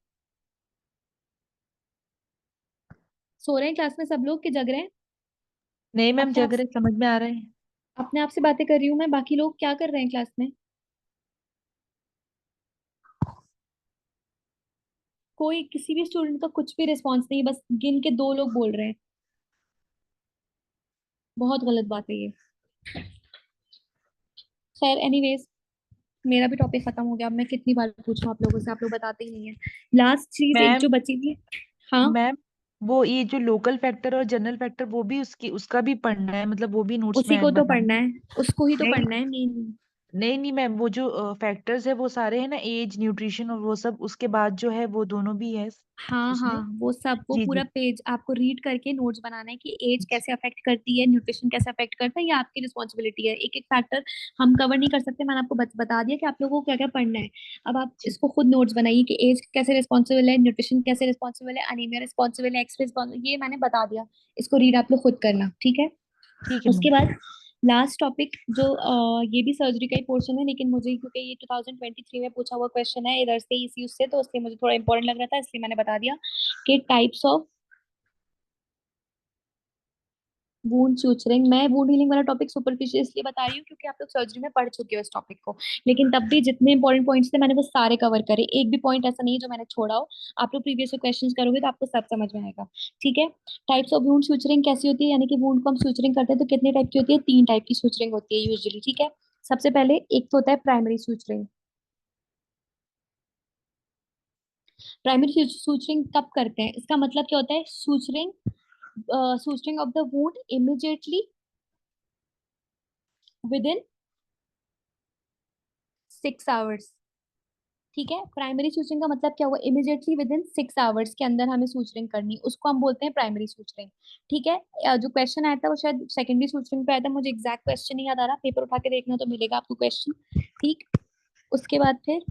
सो रहे हैं क्लास में सब लोग कि जग रहे हैं? नहीं मैम, अपने आप जग रहे, समझ में आ रहे हैं। अपने आप से बातें कर रही हूँ मैं, बाकी लोग क्या कर रहे हैं क्लास में? कोई किसी भी स्टूडेंट का कुछ भी रिस्पॉन्स नहीं, बस गिन के 2 लोग बोल रहे हैं, बहुत गलत बात है ये। खैर एनीवेज, मेरा भी टॉपिक खत्म हो गया, अब मैं कितनी बार पूछूं आप लोगों से, आप लोग बताते ही नहीं है। लास्ट चीज एक मैम जो बची थी। हाँ, मैम वो ये जो लोकल फैक्टर और जनरल फैक्टर वो भी उसका भी पढ़ना है, मतलब वो भी नोट्स उसी में को तो बताना पढ़ना है। है, उसको ही तो नहीं पढ़ना है मेन। नहीं नहीं मैम, वो जो फैक्टर्स है वो सारे है ना, एज, न्यूट्रिशन और वो सब, उसके बाद जो है वो दोनों भी है हाँ हाँ, उसमें। वो सब, वो जी पूरा जी पेज आपको रीड करके नोट्स बनाना है कि एज कैसे अफेक्ट करती है, न्यूट्रिशन कैसे अफेक्ट करता है, ये आपकी रिस्पॉन्सिबिलिटी है। एक एक फैक्टर हम कवर नहीं कर सकते, मैंने आपको बता दिया कि आप लोगों को क्या क्या पढ़ना है। अब आप जी। इसको खुद नोट्स बनाइए कि एज कैसे रिस्पॉन्सिबल है, न्यूट्रिशन कैसे रिस्पॉन्सिबल है, अनीमिया रिस्पॉन्सिबल है, एक्स रिस्पॉन्सिबल, ये मैंने बता दिया। इसको रीड आप लोग खुद करना, ठीक है। ठीक है उसके मैम। बाद लास्ट टॉपिक जो ये भी सर्जरी का ही पोर्शन है, लेकिन मुझे क्योंकि ये 2023 में पूछा हुआ क्वेश्चन है इधर से इसी उससे, तो इसलिए मुझे थोड़ा इंपॉर्टेंट लग रहा था, इसलिए मैंने बता दिया कि टाइप्स ऑफ वुंड सूचरिंग। मैं वुंड हीलिंग वाला टॉपिक सुपरफिशियल इसलिए बता रही हूँ क्योंकि आप लोग सर्जरी में पढ़ चुके हो इस टॉपिक को, लेकिन तब भी जितने इंपॉर्टेंट पॉइंट्स थे मैंने वो सारे कवर करे, एक भी पॉइंट ऐसा नहीं है जो मैंने छोड़ा हो। आप लोग प्रीवियस क्वेश्चंस करोगे तो आपको सब समझ में आएगा, ठीक है। टाइप्स ऑफ वुंड सूचरिंग कैसी होती है, यानी कि वुंड को हम सूचरिंग करते हैं तो कितने टाइप की होती है, 3 टाइप की सूचरिंग होती है यूजुअली, ठीक है। सबसे पहले एक तो होता है प्राइमरी सूचरिंग। प्राइमरी सूचरिंग कब करते हैं, इसका मतलब क्या होता है, suturing of the wound immediately with in 6 hours, ठीक है। प्राइमरी सूचरिंग का मतलब क्या हुआ, इमीडिएटली विद इन 6 आवर्स के अंदर हमें सूचरिंग करनी, उसको हम बोलते हैं प्राइमरी सूचरिंग, ठीक है। जो क्वेश्चन आया था वो शायद सेकेंडरी सूचरिंग पे आया था, मुझे एग्जैक्ट क्वेश्चन नहीं याद आ रहा, पेपर उठा के देखना तो मिलेगा आपको क्वेश्चन, ठीक। उसके बाद फिर,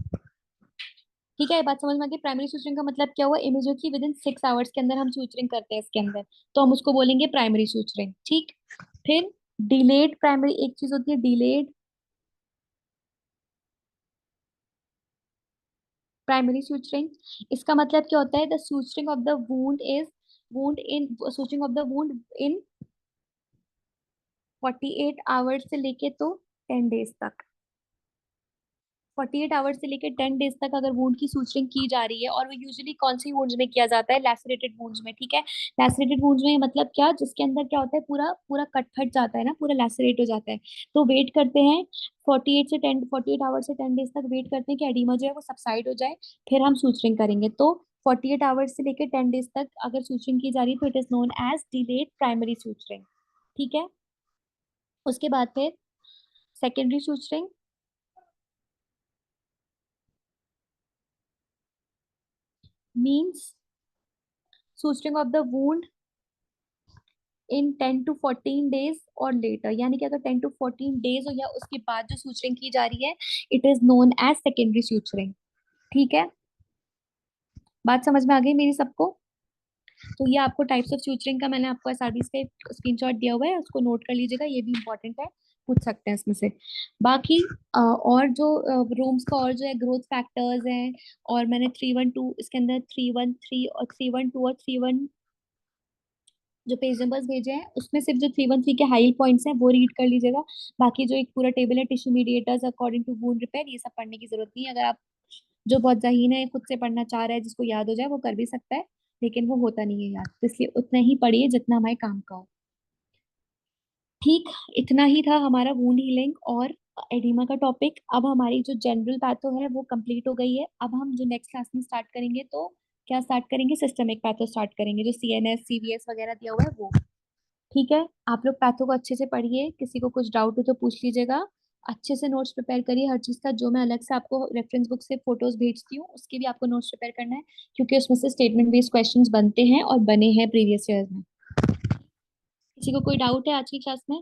ठीक है, ये बात समझ में आ गई, प्राइमरी सूचरिंग का मतलब क्या हुआ, इमीडिएटली विद इन 6 आवर्स के अंदर हम सूचरिंग करते हैं इसके अंदर, तो हम उसको बोलेंगे प्राइमरी सूचरिंग, ठीक। फिर डिलेड प्राइमरी एक चीज होती है, डिलेड प्राइमरी सूचरिंग, इसका मतलब क्या होता है? The suturing of the wound is suturing of the wound in 48 hours से लेके तो 10 डेज तक, 48 आवर्स से लेकर 10 डेज तक अगर वुंड की सूचरिंग की जा रही है, और वो यूजुअली कौन सी वुंड्स में किया जाता है? लैसरेटेड वुंड्स में, ठीक है। लैसरेटेड वुंड्स में मतलब क्या? जिसके अंदर क्या होता है, पूरा पूरा कट फट जाता है ना, पूरा लैसरेट हो जाता है। तो वेट करते हैं 48 आवर्स से 10 डेज तक वेट करते हैं कि एडिमा जो है वो सबसाइड हो जाए, फिर हम सूचरिंग करेंगे। तो 48 आवर्स से लेकर 10 डेज तक अगर सूचरिंग की जा रही है तो it is known as delayed primary suturing, ठीक है। उसके बाद फिर secondary suturing, means suturing of the wound in 10 to 14 days और later, यानी कि अगर 10 to 14 days हो या उसके बाद जो suturing की जा रही है, it is known as secondary suturing, ठीक है। बात समझ में आ गई मेरी सबको? तो ये आपको टाइप्स ऑफ suturing का मैंने आपको एसआरबीस का स्क्रीनशॉट दिया हुआ है, उसको नोट कर लीजिएगा, ये भी इंपॉर्टेंट है, पूछ सकते हैं इसमें से। बाकी और जो रूम्स का और जो है ग्रोथ फैक्टर्स हैं, और मैंने 312 इसके अंदर 313 और 312 और 31 जो पेज नंबर्स भेजे हैं उसमें सिर्फ जो 313 के हाई पॉइंट्स हैं वो रीड कर लीजिएगा। बाकी जो एक पूरा टेबल है tissue mediators according to wound repair, ये सब पढ़ने की जरूरत नहीं है। अगर आप जो बहुत ज़हीन है खुद से पढ़ना चाह रहा है, जिसको याद हो जाए, वो कर भी सकता है, लेकिन वो होता नहीं है याद, तो इसलिए उतना ही पढ़िए जितना हमारे काम का हो। ठीक, इतना ही था हमारा वुंड हीलिंग और एडिमा का टॉपिक। अब हमारी जो जनरल पैथो है वो कंप्लीट हो गई है। अब हम जो नेक्स्ट क्लास में स्टार्ट करेंगे, तो क्या स्टार्ट करेंगे? सिस्टमिक पैथो स्टार्ट करेंगे, जो सीएनएस सीवीएस वगैरह दिया हुआ है वो, ठीक है। आप लोग पैथो को अच्छे से पढ़िए, किसी को कुछ डाउट हो तो पूछ लीजिएगा, अच्छे से नोट्स प्रिपेयर करिए हर चीज का। जो मैं अलग से आपको रेफरेंस बुक से फोटोज भेजती हूँ उसके भी आपको नोट्स प्रिपेयर करना है, क्योंकि उसमें से स्टेटमेंट बेस्ड क्वेश्चंस बनते हैं और बने हैं प्रीवियस ईयर में। किसी को कोई डाउट है आज की क्लास में?